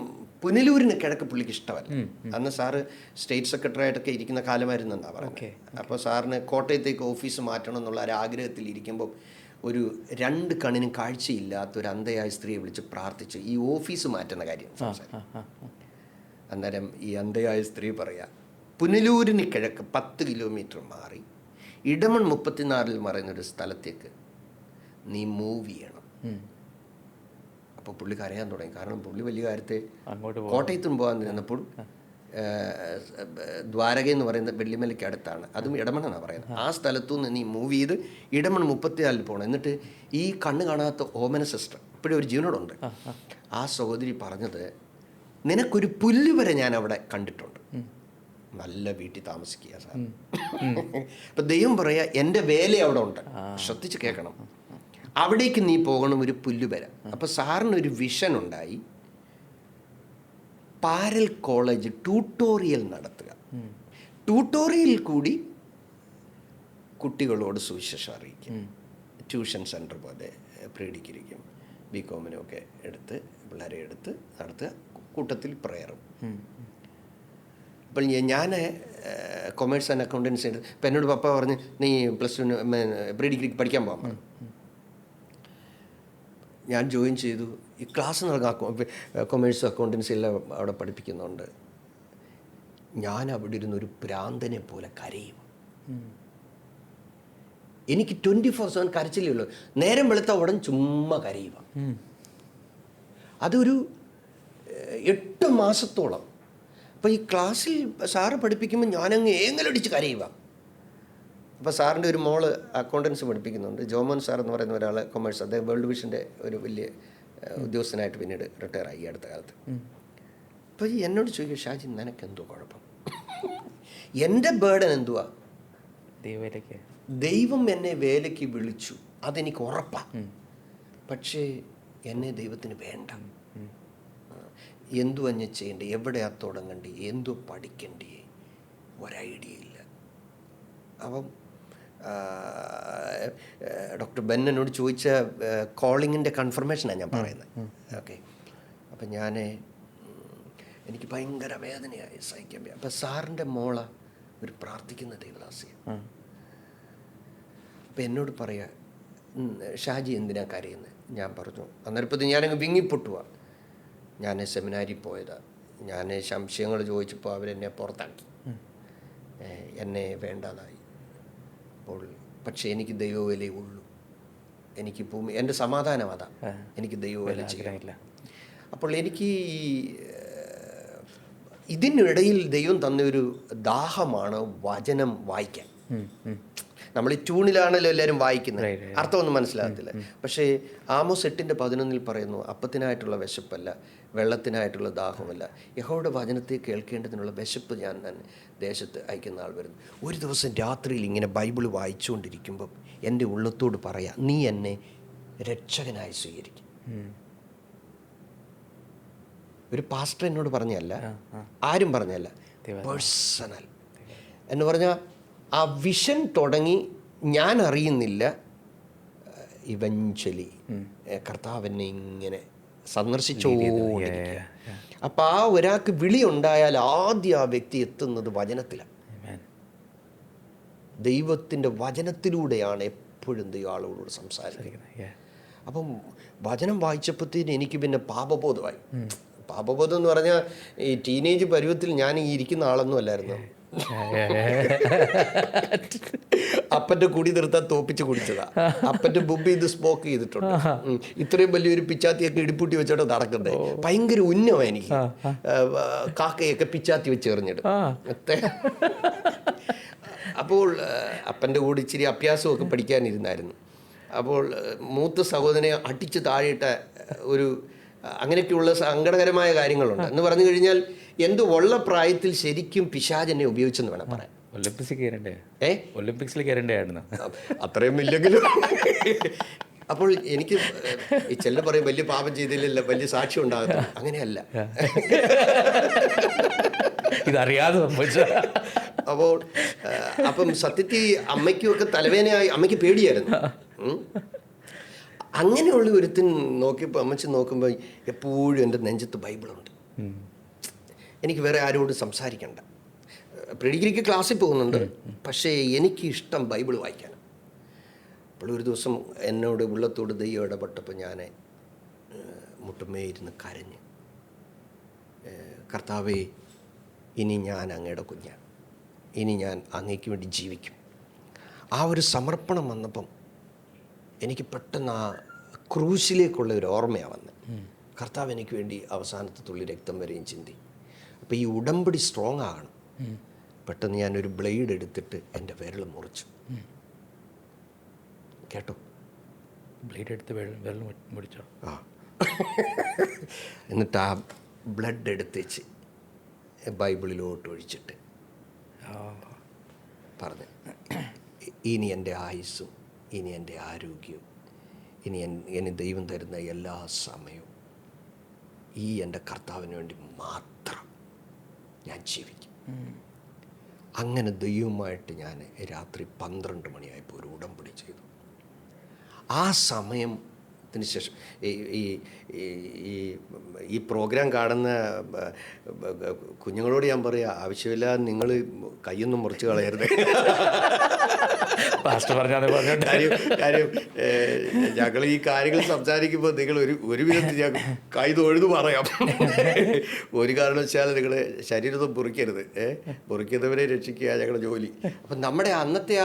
പുനലൂരിന് കിഴക്ക് പുള്ളിക്ക് ഇഷ്ടമല്ല. അന്ന് സാറ് സ്റ്റേറ്റ് സെക്രട്ടറി ആയിട്ടൊക്കെ ഇരിക്കുന്ന കാലമായിരുന്നു എന്നാണ് പറയുന്നത്. അപ്പോൾ സാറിന് കോട്ടയത്തേക്ക് ഓഫീസ് മാറ്റണം എന്നുള്ള ഒരു ആഗ്രഹത്തിൽ ഇരിക്കുമ്പോൾ ഒരു 2 കണ്ണിനും കാഴ്ചയില്ലാത്ത ഒരു അന്ധയായ സ്ത്രീയെ വിളിച്ച് പ്രാർത്ഥിച്ച് ഈ ഓഫീസ് മാറ്റുന്ന കാര്യം സംസാരിക്കും. അന്നേരം ഈ അന്ധയായ സ്ത്രീ പറയാ, പുനലൂരിന് കിഴക്ക് 10 കിലോമീറ്റർ മാറി ഇടമൺ 34 പറയുന്നൊരു സ്ഥലത്തേക്ക് നീ മൂവ് ചെയ്യണം. അപ്പോൾ പുള്ളി കരയാൻ തുടങ്ങി. കാരണം പുള്ളി വലിയ കാര്യത്തെ അങ്ങോട്ട് കോട്ടയത്തും പോകാൻ നിന്നപ്പോൾ ദ്വാരക എന്ന് പറയുന്ന വെള്ളിമലയ്ക്ക് അടുത്താണ്, അതും ഇടമണെന്നാണ് പറയുന്നത്. ആ സ്ഥലത്തു നിന്ന് നീ മൂവ് ചെയ്ത് ഇടമൺ 34 പോകണം. എന്നിട്ട് ഈ കണ്ണ് കാണാത്ത ഓമന സിസ്റ്റർ ഇപ്പോഴും ഒരു ജീവനോടുണ്ട്. ആ സഹോദരി പറഞ്ഞത്, നിനക്കൊരു പുല്ല് വരെ ഞാൻ അവിടെ കണ്ടിട്ടുണ്ട്, നല്ല വീട്ടിൽ താമസിക്കുക സാർ. അപ്പം ദൈവം പറയാ, എൻ്റെ വേല അവിടെ ഉണ്ട്, ശ്രദ്ധിച്ച് കേൾക്കണം, അവിടേക്ക് നീ പോകണം, ഒരു പുല്ല് വരെ. അപ്പം സാറിനൊരു വിഷൻ ഉണ്ടായി, പാരൽ കോളേജ് ട്യൂട്ടോറിയൽ നടത്തുക. ട്യൂട്ടോറിയൽ കൂടി കുട്ടികളോട് സുവിശേഷം അറിയിക്കും. ട്യൂഷൻ സെൻറ്റർ പോലെ പ്രീ ഡിഗ്രിക്കും ബികോമിനും ഒക്കെ എടുത്ത് പിള്ളേരെ എടുത്ത് നടത്തുക, കൂട്ടത്തിൽ പ്രയറും. അപ്പോൾ ഞാൻ കൊമേഴ്സ് ആൻഡ് അക്കൗണ്ടൻസി എടുത്ത്, ഇപ്പം എന്നോട് പപ്പ പറഞ്ഞ് നീ +2 പ്രീ ഡിഗ്രിക്ക് പഠിക്കാൻ പോകാൻ പറഞ്ഞു. ഞാൻ ജോയിൻ ചെയ്തു. ഈ ക്ലാസ് നടക്കുക കൊമേഴ്സ് അക്കൗണ്ടൻസി എല്ലാം അവിടെ പഠിപ്പിക്കുന്നുണ്ട്. ഞാൻ അവിടെ ഇരുന്നൊരു ഭ്രാന്തനെ പോലെ കരയും. എനിക്ക് 24/7 കരച്ചിലേ ഉള്ളൂ. നേരം വെളുത്ത ഉടൻ ചുമ്മാ കരയുക. അതൊരു 8 മാസത്തോളം. അപ്പോൾ ഈ ക്ലാസ്സിൽ സാറ് പഠിപ്പിക്കുമ്പോൾ ഞാനങ്ങ് ഏങ്ങലടിച്ച് കരയുക. അപ്പോൾ സാറിൻ്റെ ഒരു മോള് അക്കൗണ്ടൻസി പഠിപ്പിക്കുന്നുണ്ട്, ജോമോൻ സാർ എന്ന് പറയുന്ന ഒരാൾ, കൊമേഴ്സ്, അദ്ദേഹം വേൾഡ് വിഷൻ്റെ ഒരു വലിയ ഉദ്യോഗസ്ഥനായിട്ട് പിന്നീട് റിട്ടയർ ആയി അടുത്ത കാലത്ത്. അപ്പോൾ എന്നോട് ചോദിക്കും, ഷാജി നിനക്കെന്തോ കുഴപ്പം? എൻ്റെ ബേർഡൻ എന്തുവാ? ദൈവം എന്നെ വേലയ്ക്ക് വിളിച്ചു, അതെനിക്ക് ഉറപ്പാണ്. പക്ഷേ എന്നെ ദൈവത്തിന് വേണ്ട. എന്തു അഞ്ഞ് ചെയ്യണ്ടേ, എവിടെയാ തുടങ്ങണ്ടേ, എന്തോ പഠിക്കണ്ടേ, ഒരൈഡിയ ഇല്ല. അപ്പം ഡോക്ടർ ബെൻ എന്നോട് ചോദിച്ച കോളിങ്ങിൻ്റെ കൺഫർമേഷനാണ് ഞാൻ പറയുന്നത്. ഓക്കെ, അപ്പം എനിക്ക് ഭയങ്കര വേദനയായി, സഹിക്കാൻ വയ്യ. അപ്പം സാറിൻ്റെ മോള ഒരു പ്രാർത്ഥിക്കുന്ന ദേവദാസിയാണ്. അപ്പം എന്നോട് പറയാ, ഷാജി എന്തിനാ കരയുന്നത്? ഞാൻ പറഞ്ഞു, അന്നേരപ്പത്തിൽ ഞാനങ്ങ് വിങ്ങിപ്പൊട്ടുക. ഞാൻ സെമിനാരിൽ പോയതാണ്, ഞാൻ സംശയങ്ങൾ ചോദിച്ചപ്പോൾ അവരെന്നെ പുറത്താക്കി, എന്നെ വേണ്ടാതായി. അപ്പോൾ പക്ഷേ എനിക്ക് ദൈവവേലയേ ഉള്ളൂ, എനിക്ക് ഭൂമി, എൻ്റെ സമാധാനം അതാ, എനിക്ക് ദൈവവേല ചെയ്യാനില്ല. അപ്പോൾ എനിക്ക് ഇതിനിടയിൽ ദൈവം തന്നൊരു ദാഹമാണ് വചനം വായിക്കാൻ. നമ്മൾ ഈ ട്യൂണിലാണല്ലോ എല്ലാവരും വായിക്കുന്നത്, അർത്ഥമൊന്നും മനസ്സിലാകത്തില്ല. പക്ഷേ ആമോസ് 8:11 പറയുന്നു, അപ്പത്തിനായിട്ടുള്ള വിശപ്പല്ല, വെള്ളത്തിനായിട്ടുള്ള ദാഹമല്ല, യഹോവയുടെ വചനത്തെ കേൾക്കേണ്ടതിനുള്ള വിശപ്പ് ഞാൻ തന്നെ ദേശത്ത് അയക്കുന്ന ആൾ വരുന്നു. ഒരു ദിവസം രാത്രിയിൽ ഇങ്ങനെ ബൈബിൾ വായിച്ചുകൊണ്ടിരിക്കുമ്പം എൻ്റെ ഉള്ളത്തോട് പറയാം, നീ എന്നെ രക്ഷകനായി സ്വീകരിക്കും. ഒരു പാസ്റ്റർ എന്നോട് പറഞ്ഞല്ല, ആരും പറഞ്ഞല്ല, പേഴ്സണൽ എന്ന് പറഞ്ഞാൽ ആ വിഷൻ തുടങ്ങി. ഞാൻ അറിയുന്നില്ല, ഇവഞ്ച്വലി കർത്താവിനെ ഇങ്ങനെ സന്ദർശിച്ചോണ്ടിരിക്കുക. അപ്പം ആ ഒരാൾക്ക് വിളി ഉണ്ടായാൽ ആദ്യം ആ വ്യക്തി എത്തുന്നത് വചനത്തിലാണ്. ദൈവത്തിൻ്റെ വചനത്തിലൂടെയാണ് എപ്പോഴും ദൈവം ആളുകളോട് സംസാരിക്കുന്നത്. അപ്പം വചനം വായിച്ചപ്പോഴത്തേന് എനിക്ക് പിന്നെ പാപബോധമായി. പാപബോധം എന്ന് പറഞ്ഞാൽ ഈ ടീനേജ് പരുവത്തിൽ ഞാൻ ഈ ഇരിക്കുന്ന ആളൊന്നും അല്ലായിരുന്നു. അപ്പൻ്റെ കുടി നിർത്താൻ തോപ്പിച്ച് കുടിച്ചതാ. അപ്പൻ്റെ ബുബ് ഇത് സ്മോക്ക് ചെയ്തിട്ടുണ്ട്. ഇത്രയും വലിയൊരു പിച്ചാത്തിയൊക്കെ ഇടിപ്പൂട്ടി വെച്ചോട്ട് നടക്കണ്ടേ, ഭയങ്കര ഉന്നമാണ് എനിക്ക്. കാക്കയൊക്കെ പിച്ചാത്തി വെച്ച് എറിഞ്ഞിടും. അപ്പോൾ അപ്പൻ്റെ കൂടെ ഇച്ചിരി അഭ്യാസമൊക്കെ പഠിക്കാനിരുന്നായിരുന്നു. അപ്പോൾ മൂത്ത സഹോദരനെ അടിച്ച് താഴെയിട്ട ഒരു അങ്ങനെയൊക്കെയുള്ള സങ്കടകരമായ കാര്യങ്ങളുണ്ട്. എന്ന് പറഞ്ഞു കഴിഞ്ഞാൽ എന്ത് ഉള്ള പ്രായത്തിൽ ശരിക്കും പിശാചെന്നെ ഉപയോഗിച്ചെന്ന് വേണം പറയാൻ. ഒളിമ്പിക്സിൽ കയറേണ്ടായിരുന്നു, അത്രയും ഇല്ലെങ്കിലും. അപ്പോൾ എനിക്ക് ഈ ചെല്ല പറയും വലിയ പാപം ചെയ്തില്ല, വലിയ സാക്ഷ്യം ഉണ്ടാകത്തില്ല. അങ്ങനെയല്ല, ഇതറിയാതെ. അപ്പം സത്യത്തിൽ അമ്മയ്ക്കുമൊക്കെ തലവേദനയായി, അമ്മയ്ക്ക് പേടിയായിരുന്നു. അങ്ങനെയുള്ള ഒരുത്തിന് നോക്കിയപ്പോൾ അമ്മച്ചി നോക്കുമ്പോൾ എപ്പോഴും എൻ്റെ നെഞ്ചത്ത് ബൈബിളുണ്ട്. എനിക്ക് വേറെ ആരോടും സംസാരിക്കണ്ട. പ്രീ ഡിഗ്രിക്ക് ക്ലാസ്സിൽ പോകുന്നുണ്ട്, പക്ഷേ എനിക്ക് ഇഷ്ടം ബൈബിൾ വായിക്കാനാണ്. അപ്പോൾ ഒരു ദിവസം എന്നോട് ഉള്ളത്തോട് ദൈവം ഇടപെട്ടപ്പോൾ ഞാൻ മുട്ടുമേ ഇരുന്ന് കരഞ്ഞ്, കർത്താവേ, ഇനി ഞാൻ അങ്ങയുടെ കുഞ്ഞാണ്, ഇനി ഞാൻ അങ്ങേക്ക് വേണ്ടി ജീവിക്കും. ആ ഒരു സമർപ്പണം വന്നപ്പം എനിക്ക് പെട്ടെന്ന് ആ ക്രൂശിലേക്കുള്ള ഒരു ഓർമ്മയാണ് വന്നത്. കർത്താവ് എനിക്ക് വേണ്ടി അവസാനത്തെ തുള്ളി രക്തം വരെയും ചിന്തി. അപ്പോൾ ഈ ഉടമ്പടി സ്ട്രോങ് ആകണം. പെട്ടെന്ന് ഞാനൊരു ബ്ലേഡ് എടുത്തിട്ട് എൻ്റെ വിരൽ മുറിച്ചു. കേട്ടോ? ബ്ലേഡ് എടുത്ത് വെള്ളം മുടിച്ചോ? ആ. എന്നിട്ട് ആ ബ്ലഡ് എടുത്തേച്ച് ബൈബിളിലോട്ട് ഒഴിച്ചിട്ട് പറഞ്ഞു, ഇനി എൻ്റെ ആയുസ്സും ഇനി എൻ്റെ ആരോഗ്യവും ഇനി ദൈവം തരുന്ന എല്ലാ സമയവും ഈ എൻ്റെ കർത്താവിന് വേണ്ടി മാത്രം ഞാൻ ജീവിക്കും. അങ്ങനെ ദൈവമായിട്ട് ഞാൻ രാത്രി 12 മണിയായപ്പോൾ ഒരു ഉടമ്പടി ചെയ്തു. ആ സമയത്തിന് ശേഷം ഈ പ്രോഗ്രാം കാണുന്ന കുഞ്ഞുങ്ങളോട് ഞാൻ പറയാം, ആവശ്യമില്ല നിങ്ങൾ കൈയൊന്നും മുറിച്ച് കളയരുത്. കാര്യം ഞങ്ങൾ ഈ കാര്യങ്ങൾ സംസാരിക്കുമ്പോൾ നിങ്ങൾ ഒരു വിധത്തിൽ ഞാൻ കൈ തൊഴുതു പറയാം. ഒരു കാരണവശാലും നിങ്ങൾ ശരീരത്തെ മുറിക്കരുത്. മുറിക്കുന്നവരെ രക്ഷിക്കുക ഞങ്ങളുടെ ജോലി. അപ്പം നമ്മുടെ അന്നത്തെ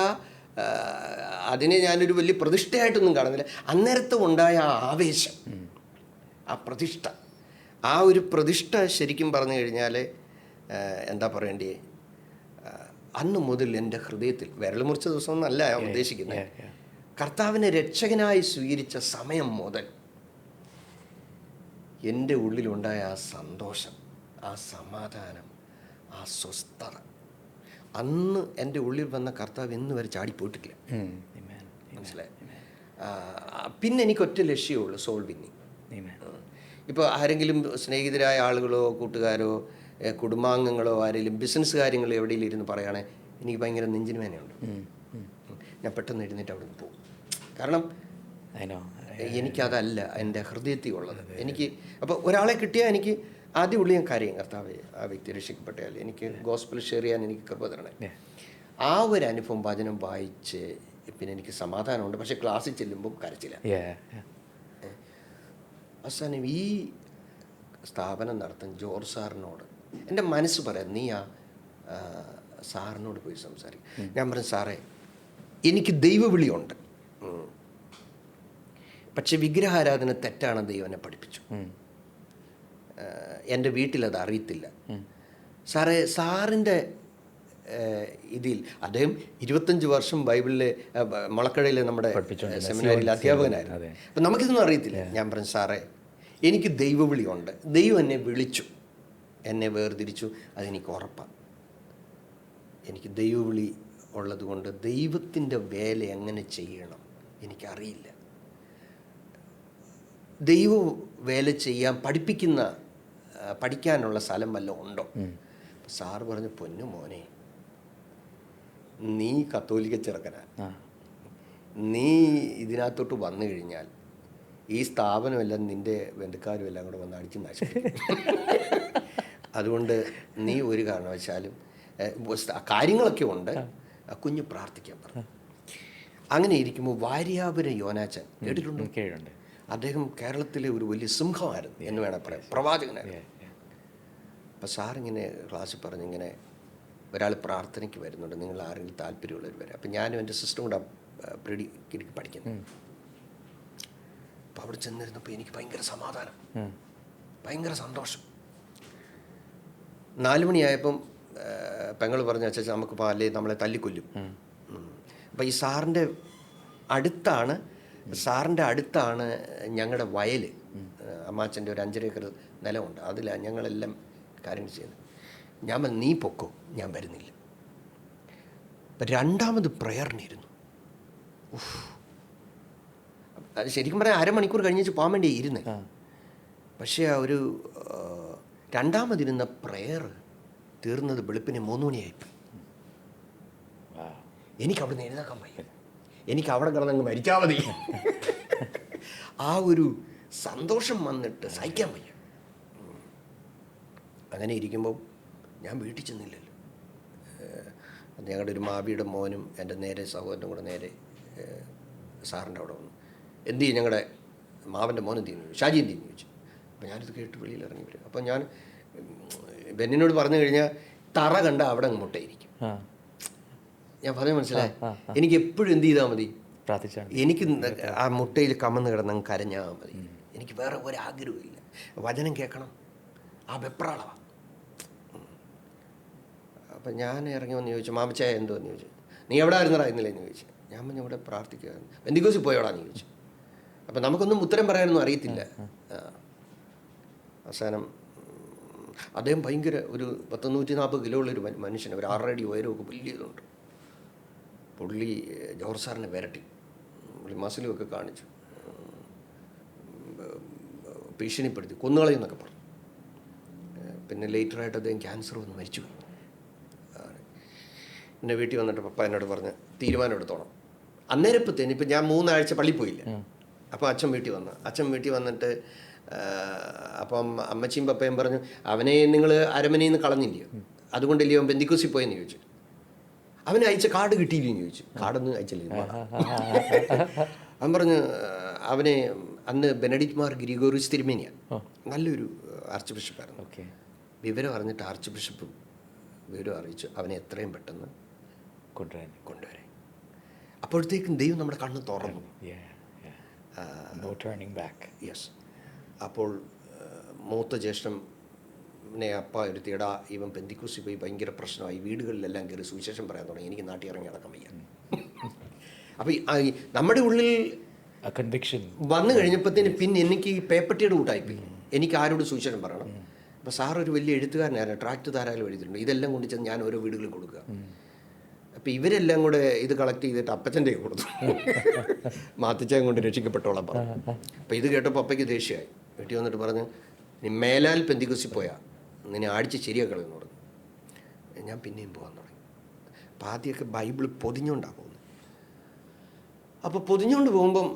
അതിനെ ഞാനൊരു വലിയ പ്രതിഷ്ഠയായിട്ടൊന്നും കാണുന്നില്ല. അന്നേരത്തെ ഉണ്ടായ ആ ആവേശം, ആ പ്രതിഷ്ഠ, ആ ഒരു പ്രതിഷ്ഠ ശരിക്കും പറഞ്ഞു കഴിഞ്ഞാൽ എന്താ പറയേണ്ടേ, അന്ന് മുതൽ എൻ്റെ ഹൃദയത്തിൽ, വിരൽ മുറിച്ച ദിവസം എന്നല്ല ഞാൻ ഉദ്ദേശിക്കുന്നത്, കർത്താവിനെ രക്ഷകനായി സ്വീകരിച്ച സമയം മുതൽ എൻ്റെ ഉള്ളിലുണ്ടായ ആ സന്തോഷം, ആ സമാധാനം, ആ സ്വസ്ഥത, അന്ന് എൻ്റെ ഉള്ളിൽ വന്ന കർത്താവ് ഇന്ന് വരെ ചാടിപ്പോയിട്ടില്ല. മനസ്സിലായി? പിന്നെ എനിക്ക് ഒറ്റ ലക്ഷ്യമുള്ളൂ, സോൾ വിന്നിങ്. ഇപ്പോൾ ആരെങ്കിലും സ്നേഹിതരായ ആളുകളോ കൂട്ടുകാരോ കുടുംബാംഗങ്ങളോ ആരെങ്കിലും ബിസിനസ് കാര്യങ്ങൾ എവിടെയെങ്കിലും ഇരുന്ന് പറയുകയാണെങ്കിൽ എനിക്ക് ഭയങ്കര നെഞ്ചിന് വേനയുണ്ട്. ഞാൻ പെട്ടെന്ന് എഴുന്നേറ്റ് അവിടെ നിന്ന് പോകും. കാരണം എനിക്കതല്ല എൻ്റെ ഹൃദയത്തിൽ ഉള്ളത്. എനിക്ക് അപ്പോൾ ഒരാളെ കിട്ടിയാൽ എനിക്ക് ആദ്യം ഉള്ളി ഞാൻ കരയും, കർത്താവേ ആ വ്യക്തി രക്ഷിക്കപ്പെട്ടാൽ എനിക്ക് ഗോസ്പൽ ഷെയർ ചെയ്യാൻ എനിക്ക് കൃപ തരണേ. ആ ഒരു അനുഭവം വചനം വായിച്ച് പിന്നെ എനിക്ക് സമാധാനമുണ്ട്. പക്ഷേ ക്ലാസ്സിൽ ചെല്ലുമ്പം കരച്ചില്ല. അവസാനം ഈ സ്ഥാപനം നടത്തുന്ന ജോർജ് സാറിനോട് എൻ്റെ മനസ്സ് പറയാം, നീ ആ സാറിനോട് പോയി സംസാരിക്കും. ഞാൻ പറഞ്ഞു, സാറേ എനിക്ക് ദൈവവിളിയുണ്ട്, പക്ഷെ വിഗ്രഹാരാധന തെറ്റാണ് ദൈവം എന്നെ പഠിപ്പിച്ചു. എൻ്റെ വീട്ടിലത് അറിയത്തില്ല. സാറേ, സാറിൻ്റെ ഇതിൽ അദ്ദേഹം 25 വർഷം ബൈബിളിലെ മുളക്കടയിലെ നമ്മുടെ സെമിനാരിയിൽ അധ്യാപകനായിരുന്നു. അപ്പം നമുക്കിതൊന്നും അറിയത്തില്ല. ഞാൻ പറഞ്ഞു, സാറേ എനിക്ക് ദൈവവിളിയുണ്ട്, ദൈവം എന്നെ വിളിച്ചു, എന്നെ വേർതിരിച്ചു, അതെനിക്ക് ഉറപ്പാണ്. എനിക്ക് ദൈവവിളി ഉള്ളതുകൊണ്ട് ദൈവത്തിൻ്റെ വേല എങ്ങനെ ചെയ്യണം എനിക്കറിയില്ല. ദൈവ വേല ചെയ്യാൻ പഠിക്കാനുള്ള സ്ഥലം വല്ലതും ഉണ്ടോ? സാറ് പറഞ്ഞു, പൊന്നു മോനെ, നീ കത്തോലിക്ക ചെറുക്കനാ, നീ ഇതിനകത്തോട്ട് വന്നു കഴിഞ്ഞാൽ ഈ സ്ഥാപനമെല്ലാം നിൻ്റെ ബന്ധുക്കാരും എല്ലാം കൂടെ വന്ന് അടിച്ച് നശിപ്പിക്കും. അതുകൊണ്ട് നീ ഒരു കാരണവശാലും കാര്യങ്ങളൊക്കെ ഉണ്ട്, കുഞ്ഞ് പ്രാർത്ഥിക്കാൻ പറഞ്ഞു. അങ്ങനെ ഇരിക്കുമ്പോൾ വാര്യാപുരം യോനാച്ചൻ കേട്ടിട്ടുണ്ട്. അദ്ദേഹം കേരളത്തിലെ ഒരു വലിയ സിംഹമായിരുന്നു എന്ന് വേണം പറയാം, പ്രവാചകനായിരുന്നു. അപ്പോൾ സാറിങ്ങനെ ക്ലാസ്സിൽ പറഞ്ഞിങ്ങനെ ഒരാൾ പ്രാർത്ഥനയ്ക്ക് വരുന്നുണ്ട്, നിങ്ങൾ ആരെങ്കിലും താല്പര്യമുള്ളവർ വരാം. അപ്പം ഞാനും എൻ്റെ സിസ്റ്ററും കൂടെ പ്രീഡിക്ക് പഠിക്കുന്നു. അപ്പോൾ അവിടെ ചെന്നിരുന്നപ്പോൾ എനിക്ക് ഭയങ്കര സമാധാനം, ഭയങ്കര സന്തോഷം. 4 മണിയായപ്പം പെങ്ങൾ പറഞ്ഞു, അച്ഛാ നമുക്ക് അല്ലേ നമ്മളെ തല്ലിക്കൊല്ലും. അപ്പോൾ ഈ സാറിൻ്റെ അടുത്താണ് ഞങ്ങളുടെ വയൽ. അമ്മാച്ചൻ്റെ ഒരു 5 ഏക്കർ നിലമുണ്ട്, അതിലാണ് ഞങ്ങളെല്ലാം കാര്യങ്ങൾ ചെയ്യുന്നത്. ഞാൻ പറഞ്ഞു, നീ പൊക്കോ, ഞാൻ വരുന്നില്ല. അപ്പം 2ാമത് പ്രയറിനിരുന്നു. അത് ശരിക്കും പറഞ്ഞാൽ 1/2 മണിക്കൂർ കഴിഞ്ഞിട്ട് പോകാൻ വേണ്ടി ഇരുന്ന്. പക്ഷേ ഒരു 2ാമതിരുന്ന പ്രയർ തീർന്നത് വെളുപ്പിന് 3 മണിയായിപ്പോയി. എനിക്ക് അവിടെ നിന്ന് എഴുന്നേക്കാൻ വയ്യ, എനിക്ക് അവിടെ കിടന്നങ്ങ് മരിച്ചാൽ മതി. ആ ഒരു സന്തോഷം വന്നിട്ട് സഹിക്കാൻ വയ്യ. അങ്ങനെ ഇരിക്കുമ്പോൾ ഞാൻ വീട്ടിൽ ചെന്നില്ലല്ലോ. ഞങ്ങളുടെ ഒരു മാവിയുടെ മോനും എൻ്റെ നേരെ സഹോദരനും കൂടെ നേരെ സാറിൻ്റെ അവിടെ വന്നു. എന്ത് ചെയ്യും, ഞങ്ങളുടെ മാവൻ്റെ മോൻ എന്ത് ചെയ്യുന്നു, ഷാജി എന്ത് ചെയ്യുന്നു ചോദിച്ചു. അപ്പോൾ ഞാനിത് കേട്ട് വെളിയിൽ ഇറങ്ങി വരും. അപ്പോൾ ഞാൻ ബെന്നിനോട് പറഞ്ഞു കഴിഞ്ഞാൽ തറ കണ്ട അവിടെ അങ്ങ് മുട്ടയിരിക്കും. ഞാൻ പറഞ്ഞു, മനസ്സിലായി, എനിക്ക് എപ്പോഴും എന്ത് ചെയ്താൽ മതി, പ്രാർത്ഥിച്ചാൽ എനിക്ക് ആ മുട്ടയിൽ കമന്ന് കിടന്നങ്ങ് കരഞ്ഞാൽ മതി. എനിക്ക് വേറെ ഒരാഗ്രഹമില്ല. വചനം കേൾക്കണം, ആ വെപ്രാളമാണ്. അപ്പം ഞാൻ ഇറങ്ങി വന്ന് ചോദിച്ചു, മാമച്ചായ എന്തോന്ന് ചോദിച്ചു. നീ എവിടെ ആയിരുന്നടാ ഇന്നലെന്ന് ചോദിച്ചു. ഞാൻ പറഞ്ഞു ഇവിടെ പ്രാർത്ഥിക്കുകയായിരുന്നു. ബന്ദിക്കോസിൽ പോയോടാന്ന് ചോദിച്ചു. അപ്പം നമുക്കൊന്നും ഉത്തരം പറയാനൊന്നും അറിയത്തില്ല. അവസാനം അദ്ദേഹം ഭയങ്കര ഒരു 140 കിലോ ഉള്ളൊരു മനുഷ്യൻ, ഒരു 6 അടി ഉയരമൊക്കെ വലിയ ഇതുണ്ട്. പുള്ളി ജോർജ് സാറിനെ വിരട്ടി, പുള്ളി മസിലുമൊക്കെ കാണിച്ചു, ഭീഷണിപ്പെടുത്തി, കൊന്നുകളയെന്നൊക്കെ പറഞ്ഞു. പിന്നെ ലേറ്ററായിട്ട് അദ്ദേഹം ക്യാൻസർ വന്ന് മരിച്ചു. എൻ്റെ വീട്ടിൽ വന്നിട്ട് പപ്പ എന്നോട് പറഞ്ഞ് തീരുമാനം എടുത്തോണം. അന്നേരപ്പത്തേന് ഇപ്പം ഞാൻ 3 ആഴ്ച പള്ളിയിൽ പോയില്ല. അപ്പോൾ അച്ഛൻ വീട്ടിൽ വന്നിട്ട് അപ്പം അമ്മച്ചിയും പപ്പയും പറഞ്ഞു, അവനെ നിങ്ങൾ അരമനയിൽ നിന്ന് കളഞ്ഞില്ലയോ, അതുകൊണ്ടല്ലേ അവൻ ബന്ദിക്കോസിൽ പോയെന്ന് ചോദിച്ചു. അവന് അയച്ച കാർഡ് കിട്ടിയില്ലെന്ന് ചോദിച്ചു. കാർഡൊന്നും അയച്ചില്ല. അവൻ പറഞ്ഞു അവനെ അന്ന് ബെനഡിക്ട് മാർ ഗ്രിഗോറിയസ് തിരുമേനിയാണ്, നല്ലൊരു ആർച്ച് ബിഷപ്പായിരുന്നു. വിവരം അറിഞ്ഞിട്ട് ആർച്ച് ബിഷപ്പ് വിവരം അറിയിച്ചു അവനെ എത്രയും പെട്ടെന്ന് കൊണ്ടുവരാൻ. അപ്പോഴത്തേക്കും ദൈവം നമ്മുടെ കണ്ണ് തുറന്നു. യെസ്. അപ്പോൾ മൂത്ത ജ്യേഷ്ഠനെ അപ്പ എടുത്തിയടാ ഇവൻ പെന്തിക്കോസിൽ പോയി ഭയങ്കര പ്രശ്നമായി, വീടുകളിലെല്ലാം കയറി സുവിശേഷം പറയാൻ തുടങ്ങി, എനിക്ക് നാട്ടിൽ ഇറങ്ങി നടക്കാൻ വയ്യ. അപ്പോൾ നമ്മുടെ ഉള്ളിൽ കൺവിക്ഷൻ വന്നു കഴിഞ്ഞപ്പോഴത്തേന് പിന്നെ എനിക്ക് ഈ പേപ്പട്ടിയുടെ കൂട്ടായിപ്പോയി. എനിക്ക് ആരോട് സുവിശേഷം പറയണം. അപ്പോൾ സാർ ഒരു വലിയ എഴുത്തുകാരനായിരുന്നു, ട്രാക്ട് ധാരാളം എഴുതിയിട്ടുണ്ട്. ഇതെല്ലാം കൊണ്ട് ചെന്ന് ഞാൻ ഓരോ വീടുകളിൽ കൊടുക്കുക. അപ്പോൾ ഇവരെല്ലാം കൂടെ ഇത് കളക്ട് ചെയ്തിട്ട് അപ്പച്ചൻ്റെ കൊടുത്തു. മാത്തിച്ചാൻ കൊണ്ട് രക്ഷിക്കപ്പെട്ടോളാം പറഞ്ഞു. അപ്പോൾ ഇത് കേട്ടപ്പോൾ അപ്പയ്ക്ക് ദേഷ്യമായി. വീട്ടിൽ വന്നിട്ട് പറഞ്ഞു, നീ മേലാൽ പെന്തിക്കോസിൽ പോയാൽ നിന്നെ അടിച്ച് ശരിയാക്കളെന്ന് പറഞ്ഞു. ഞാൻ പിന്നെയും പോകാൻ തുടങ്ങി. അപ്പോൾ ആദ്യമൊക്കെ ബൈബിൾ പൊതിഞ്ഞുകൊണ്ടാണ് പോകുന്നത്. അപ്പോൾ പൊതിഞ്ഞുകൊണ്ട് പോകുമ്പം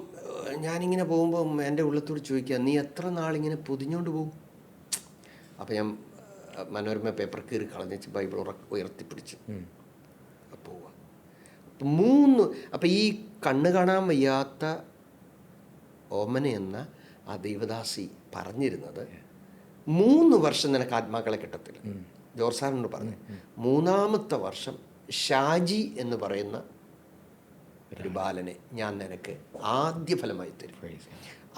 ഞാനിങ്ങനെ പോകുമ്പം എൻ്റെ ഉള്ളത്തോട് ചോദിക്കുക, നീ എത്ര നാളിങ്ങനെ പൊതിഞ്ഞുകൊണ്ട് പോകും? അപ്പോൾ ഞാൻ മനോരമ പേപ്പർ കീറി കളഞ്ഞിച്ച് ബൈബിൾ ഉയർത്തിപ്പിടിച്ച് പോവുക. അപ്പം ഈ കണ്ണ് കാണാൻ വയ്യാത്ത ഓമന എന്ന ആ ദൈവദാസി പറഞ്ഞിരുന്നത് 3 വർഷം നിനക്ക് ആത്മാക്കളെ കിട്ടത്തില്ല. ജോർജ് സാറിനോട് പറഞ്ഞു, 3ാമത്തെ വർഷം ഷാജി എന്ന് പറയുന്ന ഒരു ബാലനെ ഞാൻ നിനക്ക് ആദ്യ ഫലമായി തരും.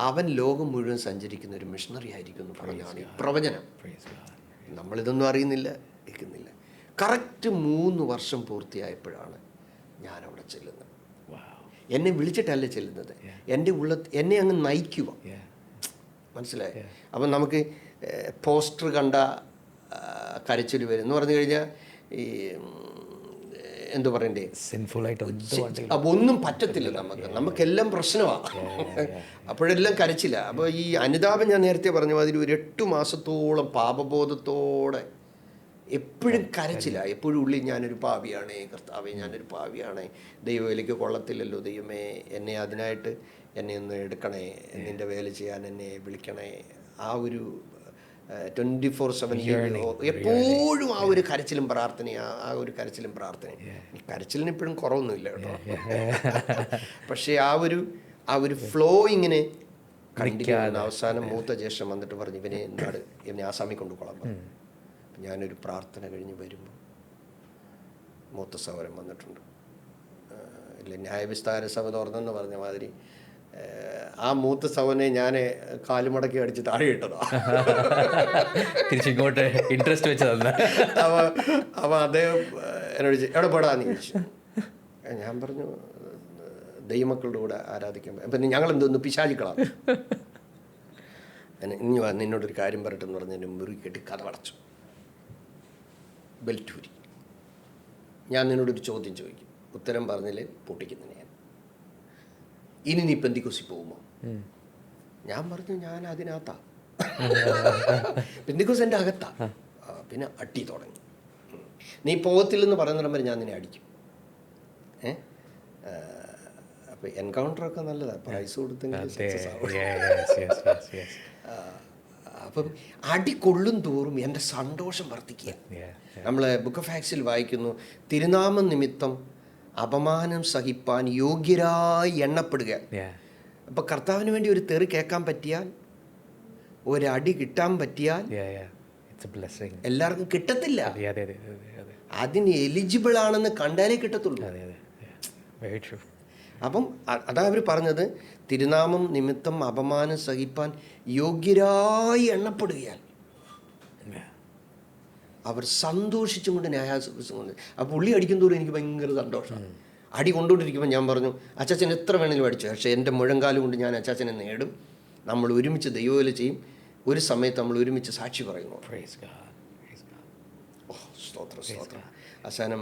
അവൻ ലോകം മുഴുവൻ സഞ്ചരിക്കുന്ന ഒരു മിഷണറി ആയിരിക്കും എന്ന് പറഞ്ഞാണ് ഈ പ്രവചനം. നമ്മളിതൊന്നും അറിയുന്നില്ല, കേൾക്കുന്നില്ല. കറക്റ്റ് 3 വർഷം പൂർത്തിയായപ്പോഴാണ് ഞാനവിടെ ചെല്ലുന്നത്. എന്നെ വിളിച്ചിട്ടല്ല ചെല്ലുന്നത്, എൻ്റെ എന്നെ അങ്ങ് നയിക്കുക. മനസ്സിലായി? അപ്പം നമുക്ക് പോസ്റ്റർ കണ്ട കരച്ചിൽ വരും എന്ന് പറഞ്ഞു കഴിഞ്ഞാൽ ഈ എന്തു പറയണ്ടേ, അപ്പോൾ ഒന്നും പറ്റത്തില്ല. നമുക്കെല്ലാം പ്രശ്നമാണ്. അപ്പോഴെല്ലാം കരച്ചില്ല. അപ്പോൾ ഈ അനുതാപം ഞാൻ നേരത്തെ പറഞ്ഞ മാതിരി ഒരു 8 മാസത്തോളം പാപബോധത്തോടെ എപ്പോഴും കരച്ചില്ല. എപ്പോഴും ഉള്ളിൽ ഞാനൊരു പാപിയാണേ, കർത്താവേ ഞാനൊരു പാപിയാണേ, ദൈവവേലയ്ക്ക് കൊള്ളത്തില്ലല്ലോ, ദൈവമേ എന്നെ അതിനായിട്ട് എന്നെ ഒന്ന് എടുക്കണേ, നിൻ്റെ വേല ചെയ്യാൻ എന്നെ വിളിക്കണേ. ആ ഒരു 24/7 എപ്പോഴും ആ ഒരു കരച്ചിലും പ്രാർത്ഥനയും, ആ ഒരു കരച്ചിലും പ്രാർത്ഥനയും. ഈ കരച്ചിലിന് ഇപ്പോഴും കുറവൊന്നുമില്ല കേട്ടോ. പക്ഷേ ആ ഒരു ഫ്ലോ ഇങ്ങനെ കണ്ടിന്യൂ. അവസാനം മൂത്ത ജ്യേഷ്ഠൻ വന്നിട്ട് പറഞ്ഞു, ഇവനെ ആസാമി കൊണ്ടുകൊള്ളാൻ പറഞ്ഞു. ഞാനൊരു പ്രാർത്ഥന കഴിഞ്ഞ് വരുമ്പോൾ മൂത്ത സഹോദരൻ വന്നിട്ടുണ്ട്. ഇല്ല, ന്യായവിസ്താര സഭ തുറന്നെന്ന് പറഞ്ഞ മാതിരി ആ മൂത്ത സഹോദരനെ ഞാൻ കാലുമടക്കി അടിച്ച് താഴെ ഇട്ടതാ. തിരിച്ചിങ്ങോട്ട് ഇൻട്രസ്റ്റ് വെച്ചതല്ല. അപ്പോൾ അദ്ദേഹം എന്നോട് എവിടെ പെടാന്ന് ചോദിച്ചു. ഞാൻ പറഞ്ഞു, ദൈവമക്കളുടെ കൂടെ ആരാധിക്കാൻ. അപ്പം ഞങ്ങളെന്തോന്ന് പിശാചിക്കളാണ്. ഇനി നിന്നോടൊരു കാര്യം പറയട്ടെന്ന് പറഞ്ഞ് എന്നെ മുറുകി കെട്ടി കഥവടച്ചു, ബെൽറ്റൂരി. ഞാൻ നിന്നോടൊരു ചോദ്യം ചോദിക്കും, ഉത്തരം പറഞ്ഞില്ലേ പൊട്ടിക്കുന്നതിന് ഞാൻ. ഇനി നീ പെന്തിക്കോസിൽ പോകുമോ? ഞാൻ പറഞ്ഞു, ഞാൻ അതിനകത്താ, പെന്തിക്കോസ് എൻ്റെ അകത്താ. പിന്നെ അടി തുടങ്ങി. നീ പോകത്തില്ലെന്ന് പറയുന്നിടം വരെ ഞാൻ നിന്നെ അടിക്കും. അപ്പോൾ എൻകൗണ്ടറൊക്കെ നല്ലതാണ്, പ്രൈസ് കൊടുത്തെങ്കിൽ സക്സസ് ആവും. അപ്പം അടി കൊള്ളും തോറും എൻ്റെ സന്തോഷം വർദ്ധിക്കുക. നമ്മൾ ബുക്ക് ഓഫ് ആക്സിൽ വായിക്കുന്നു, തിരുനാമം നിമിത്തം അപമാനം സഹിപ്പാൻ യോഗ്യരായി എണ്ണപ്പെടുക. അപ്പം കർത്താവിന് വേണ്ടി ഒരു തെറി കേൾക്കാൻ പറ്റിയാൽ, ഒരടി കിട്ടാൻ പറ്റിയാൽ എല്ലാവർക്കും കിട്ടത്തില്ല. അതിന് എലിജിബിൾ ആണെന്ന് കണ്ടാലേ കിട്ടത്തുള്ളൂ. അപ്പം അതാ അവർ പറഞ്ഞത്, തിരുനാമം നിമിത്തം അപമാനം സഹിപ്പാൻ യോഗ്യരായി എണ്ണപ്പെടുകയാൽ അവർ സന്തോഷിച്ചും കൊണ്ട് ന്യായാസനം കൊണ്ട്. അപ്പോൾ പുള്ളി അടിക്കും തോറും എനിക്ക് ഭയങ്കര സന്തോഷമാണ്. അടി കൊണ്ടുകൊണ്ടിരിക്കുമ്പോൾ ഞാൻ പറഞ്ഞു, അച്ചാച്ചൻ എത്ര വേണമെങ്കിലും അടിച്ചു, പക്ഷേ എൻ്റെ മുഴങ്കാലം കൊണ്ട് ഞാൻ അച്ചാച്ചനെ നേടും, നമ്മൾ ഒരുമിച്ച് ദൈവവേല ചെയ്യും, ഒരു സമയത്ത് നമ്മൾ ഒരുമിച്ച് സാക്ഷി പറയുന്നു. ഓ സ്തോത്രം സ്തോത്രം. അവസാനം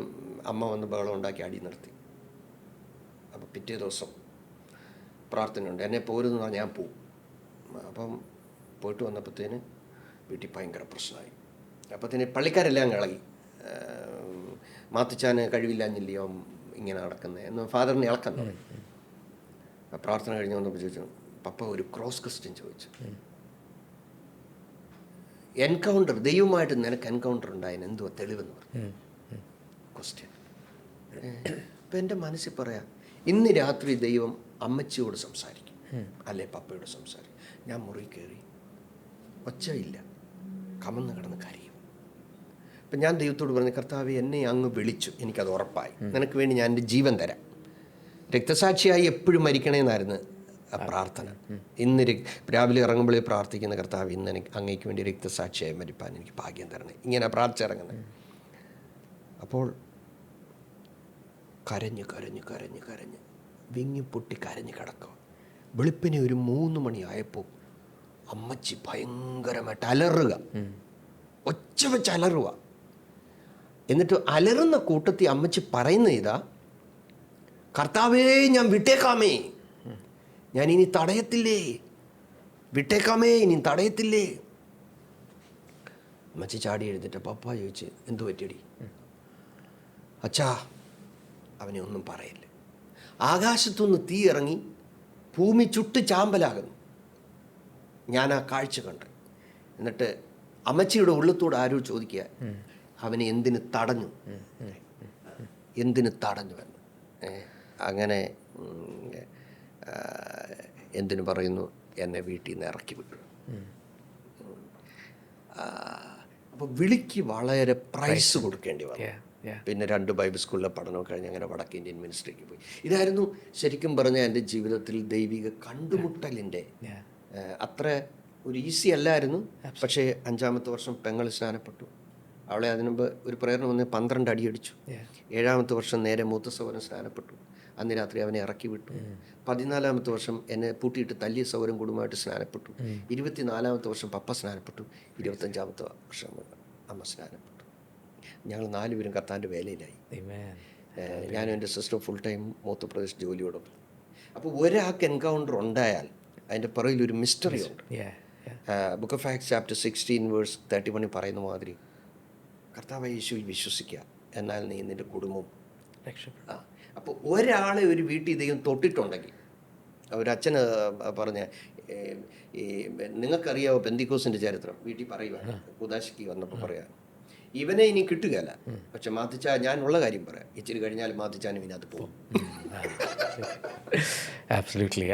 അമ്മ വന്ന് ബഹളം ഉണ്ടാക്കി അടി നിർത്തി. അപ്പോൾ പിറ്റേ ദിവസം പ്രാർത്ഥനയുണ്ട്, എന്നെ പോരുന്ന ഞാൻ പോവും. അപ്പം പോയിട്ട് വന്നപ്പോഴത്തേന് വീട്ടിൽ ഭയങ്കര പ്രശ്നമായി. അപ്പോഴത്തേന് പള്ളിക്കാരെല്ലാം ഇളകി. മാത്തിച്ചാന് കഴിവില്ലാഞ്ഞില്ലയോ ഇങ്ങനെ നടക്കുന്നത് എന്ന് ഫാദറിനെ ഇളക്കാൻ തുടങ്ങി. പ്രാർത്ഥന കഴിഞ്ഞ് വന്നപ്പോൾ ചോദിച്ചു, പപ്പ ഒരു ക്രോസ് ക്വസ്റ്റ്യൻ ചോദിച്ചു, എൻകൗണ്ടർ ദൈവമായിട്ട് നിനക്ക് എൻകൗണ്ടർ ഉണ്ടായതിന് എന്തുവാ തെളിവെന്ന് പറഞ്ഞു. ക്വസ്റ്റ്യൻ. ഇപ്പം എൻ്റെ മനസ്സിൽ പറയാം, ഇന്ന് രാത്രി ദൈവം അമ്മച്ചിയോട് സംസാരിക്കും, അല്ലെ പപ്പയോട് സംസാരിക്കും. ഞാൻ മുറി കയറി, ഒച്ചയില്ല, കമന്ന് കിടന്ന് കരയും. അപ്പം ഞാൻ ദൈവത്തോട് പറഞ്ഞു, കർത്താവേ എന്നെ അങ്ങ് വിളിച്ചു, എനിക്കത് ഉറപ്പായി, നിനക്ക് വേണ്ടി ഞാൻ എൻ്റെ ജീവൻ തരാം, രക്തസാക്ഷിയായി എപ്പോഴും മരിക്കണേന്നായിരുന്നു ആ പ്രാർത്ഥന. ഇന്ന് രാവിലെ ഇറങ്ങുമ്പോഴേ പ്രാർത്ഥിക്കുന്ന, കർത്താവ് ഇന്ന് എനിക്ക് അങ്ങേക്ക് വേണ്ടി രക്തസാക്ഷിയായി മരിപ്പാൻ എനിക്ക് ഭാഗ്യം തരണേ, ഇങ്ങനെ പ്രാർത്ഥിച്ചിറങ്ങുന്നത്. അപ്പോൾ കരഞ്ഞ് കരഞ്ഞ് കരഞ്ഞ് കരഞ്ഞ് വിങ്ങിപ്പൊട്ടി കരഞ്ഞ് കിടക്കുക. വെളുപ്പിനെ ഒരു 3 മണിയായപ്പോൾ അമ്മച്ചി ഭയങ്കരമായിട്ട് അലറുക, ഒച്ച വെച്ച് അലറുക. എന്നിട്ട് അലറുന്ന കൂട്ടത്തിൽ അമ്മച്ചി പറയുന്ന ഇതാ, കർത്താവേ ഞാൻ വിട്ടേക്കാമേ, ഞാൻ ഇനി തടയത്തില്ലേ, വിട്ടേക്കാമേ ഇനി തടയത്തില്ലേ. അമ്മച്ചി ചാടി എഴുതിട്ട് പപ്പ ചോദിച്ച്, എന്തു പറ്റിയടി? അച്ഛാ അവനെ ഒന്നും പറയില്ല, ആകാശത്തുനിന്ന് തീ ഇറങ്ങി ഭൂമി ചുട്ട് ചാമ്പലാകുന്നു. ഞാൻ ആ കാഴ്ച കണ്ടു. എന്നിട്ട് അമ്മച്ചിയുടെ ഉള്ളത്തോട് ആരോ ചോദിക്കുക, അവനെ എന്തിന് തടഞ്ഞു, എന്തിന് തടഞ്ഞു എന്ന്. അങ്ങനെ എന്തിനു പറയുന്നു, എന്നെ വീട്ടിൽ നിന്ന് ഇറക്കി വിട്ടു. അപ്പോൾ വിളിക്ക് വളരെ പ്രൈസ് കൊടുക്കേണ്ടി വന്നു. പിന്നെ 2 ബൈബിൾ സ്കൂളിലെ പഠനമൊക്കെ കഴിഞ്ഞ് അങ്ങനെ വടക്കേ ഇന്ത്യൻ മിനിസ്ട്രിക്ക് പോയി. ഇതായിരുന്നു ശരിക്കും പറഞ്ഞാൽ എൻ്റെ ജീവിതത്തിൽ ദൈവിക കണ്ടുമുട്ടലിൻ്റെ അത്ര ഒരു ഈസി അല്ലായിരുന്നു. പക്ഷേ 5-ാമത്തെ വർഷം പെങ്ങൾ സ്നാനപ്പെട്ടു. അവളെ അതിനുമുമ്പ് ഒരു പ്രേരണ വന്ന് 12 അടി അടിച്ചു. 7-ാമത്തെ വർഷം നേരെ മൂത്ത സഹോദരൻ സ്നാനപ്പെട്ടു. അന്ന് രാത്രി അവനെ ഇറക്കി വിട്ടു. 14-ാമത്തെ വർഷം എന്നെ പൂട്ടിയിട്ട് തല്ലിയ സഹോദരൻ കുടുംബമായിട്ട് സ്നാനപ്പെട്ടു. 24-ാമത്തെ വർഷം പപ്പ സ്നാനപ്പെട്ടു. 25-ാമത്തെ വർഷം അമ്മ സ്നാനപ്പെട്ടു. ഞങ്ങൾ 4 പേരും കർത്താൻ്റെ വേലയിലായി. ഞാനും എൻ്റെ സിസ്റ്റർ ഫുൾ ടൈം മൂത്തപ്രദേശ് ജോലിയോടൊപ്പം. അപ്പോൾ ഒരാൾക്ക് എൻകൗണ്ടർ ഉണ്ടായാൽ അതിൻ്റെ പുറകിൽ ഒരു മിസ്റ്ററി ഉണ്ട്. Book of Acts chapter 16 verse 31 പറയുന്ന മാതിരി, കർത്താവായ യേശുവിൽ വിശ്വസിക്കുക, എന്നാൽ നീ നിൻ്റെ കുടുംബം. അപ്പോൾ ഒരാളെ ഒരു വീട്ടിൽ ദൈവം തൊട്ടിട്ടുണ്ടെങ്കിൽ, ഒരച്ഛന് പറഞ്ഞ ഈ നിങ്ങൾക്കറിയാവോ പെന്തിക്കോസിൻ്റെ ചരിത്രം, വീട്ടിൽ പറയുക ഉദാശിക്ക് വന്നപ്പോൾ പറയാം, ഇവനെ ഇനി കിട്ടുകയല്ല, പക്ഷെ മാത്തിച്ചാ ഞാനുള്ള കാര്യം പറയാം, ഇച്ചിരി കഴിഞ്ഞാൽ മാത്തിച്ചാനും ഇതിനകത്ത് പോകും. Absolutely.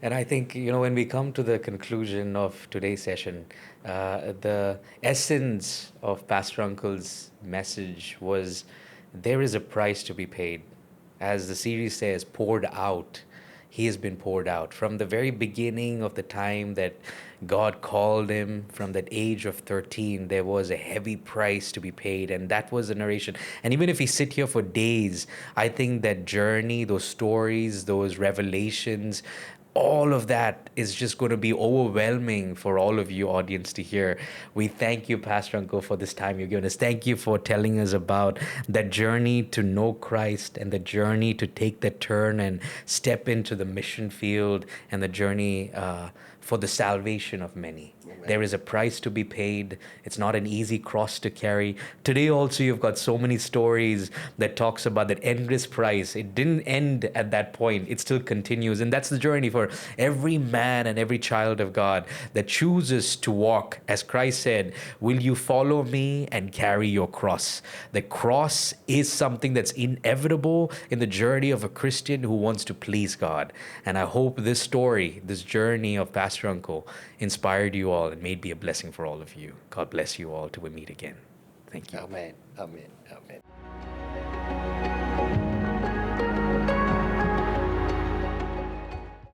And I think, when we come to the conclusion of today's session, the essence of Pastor Uncle's message was there is a price to be paid. As the series says, poured out. He has been poured out. From the very beginning of the time that God called him, from that age of 13, there was a heavy price to be paid. And that was the narration. And even if we sit here for days, I think that journey, those stories, those revelations, all of that is just going to be overwhelming for all of you audience to hear. We thank you, Pastor Uncle, for this time you've given us. Thank you for telling us about that journey to know Christ and the journey to take that turn and step into the mission field and the journey for the salvation of many. Amen. There is a price to be paid. It's not an easy cross to carry. Today also you've got so many stories that talks about that endless price. It didn't end at that point. It still continues. And that's the journey for every man and every child of God that chooses to walk. As Christ said, will you follow me and carry your cross? The cross is something that's inevitable in the journey of a Christian who wants to please God. And I hope this story, this journey of Pastor Uncle inspired you all and may it be a blessing for all of you. God bless you all till we meet again. Thank you. Amen. Amen. Amen.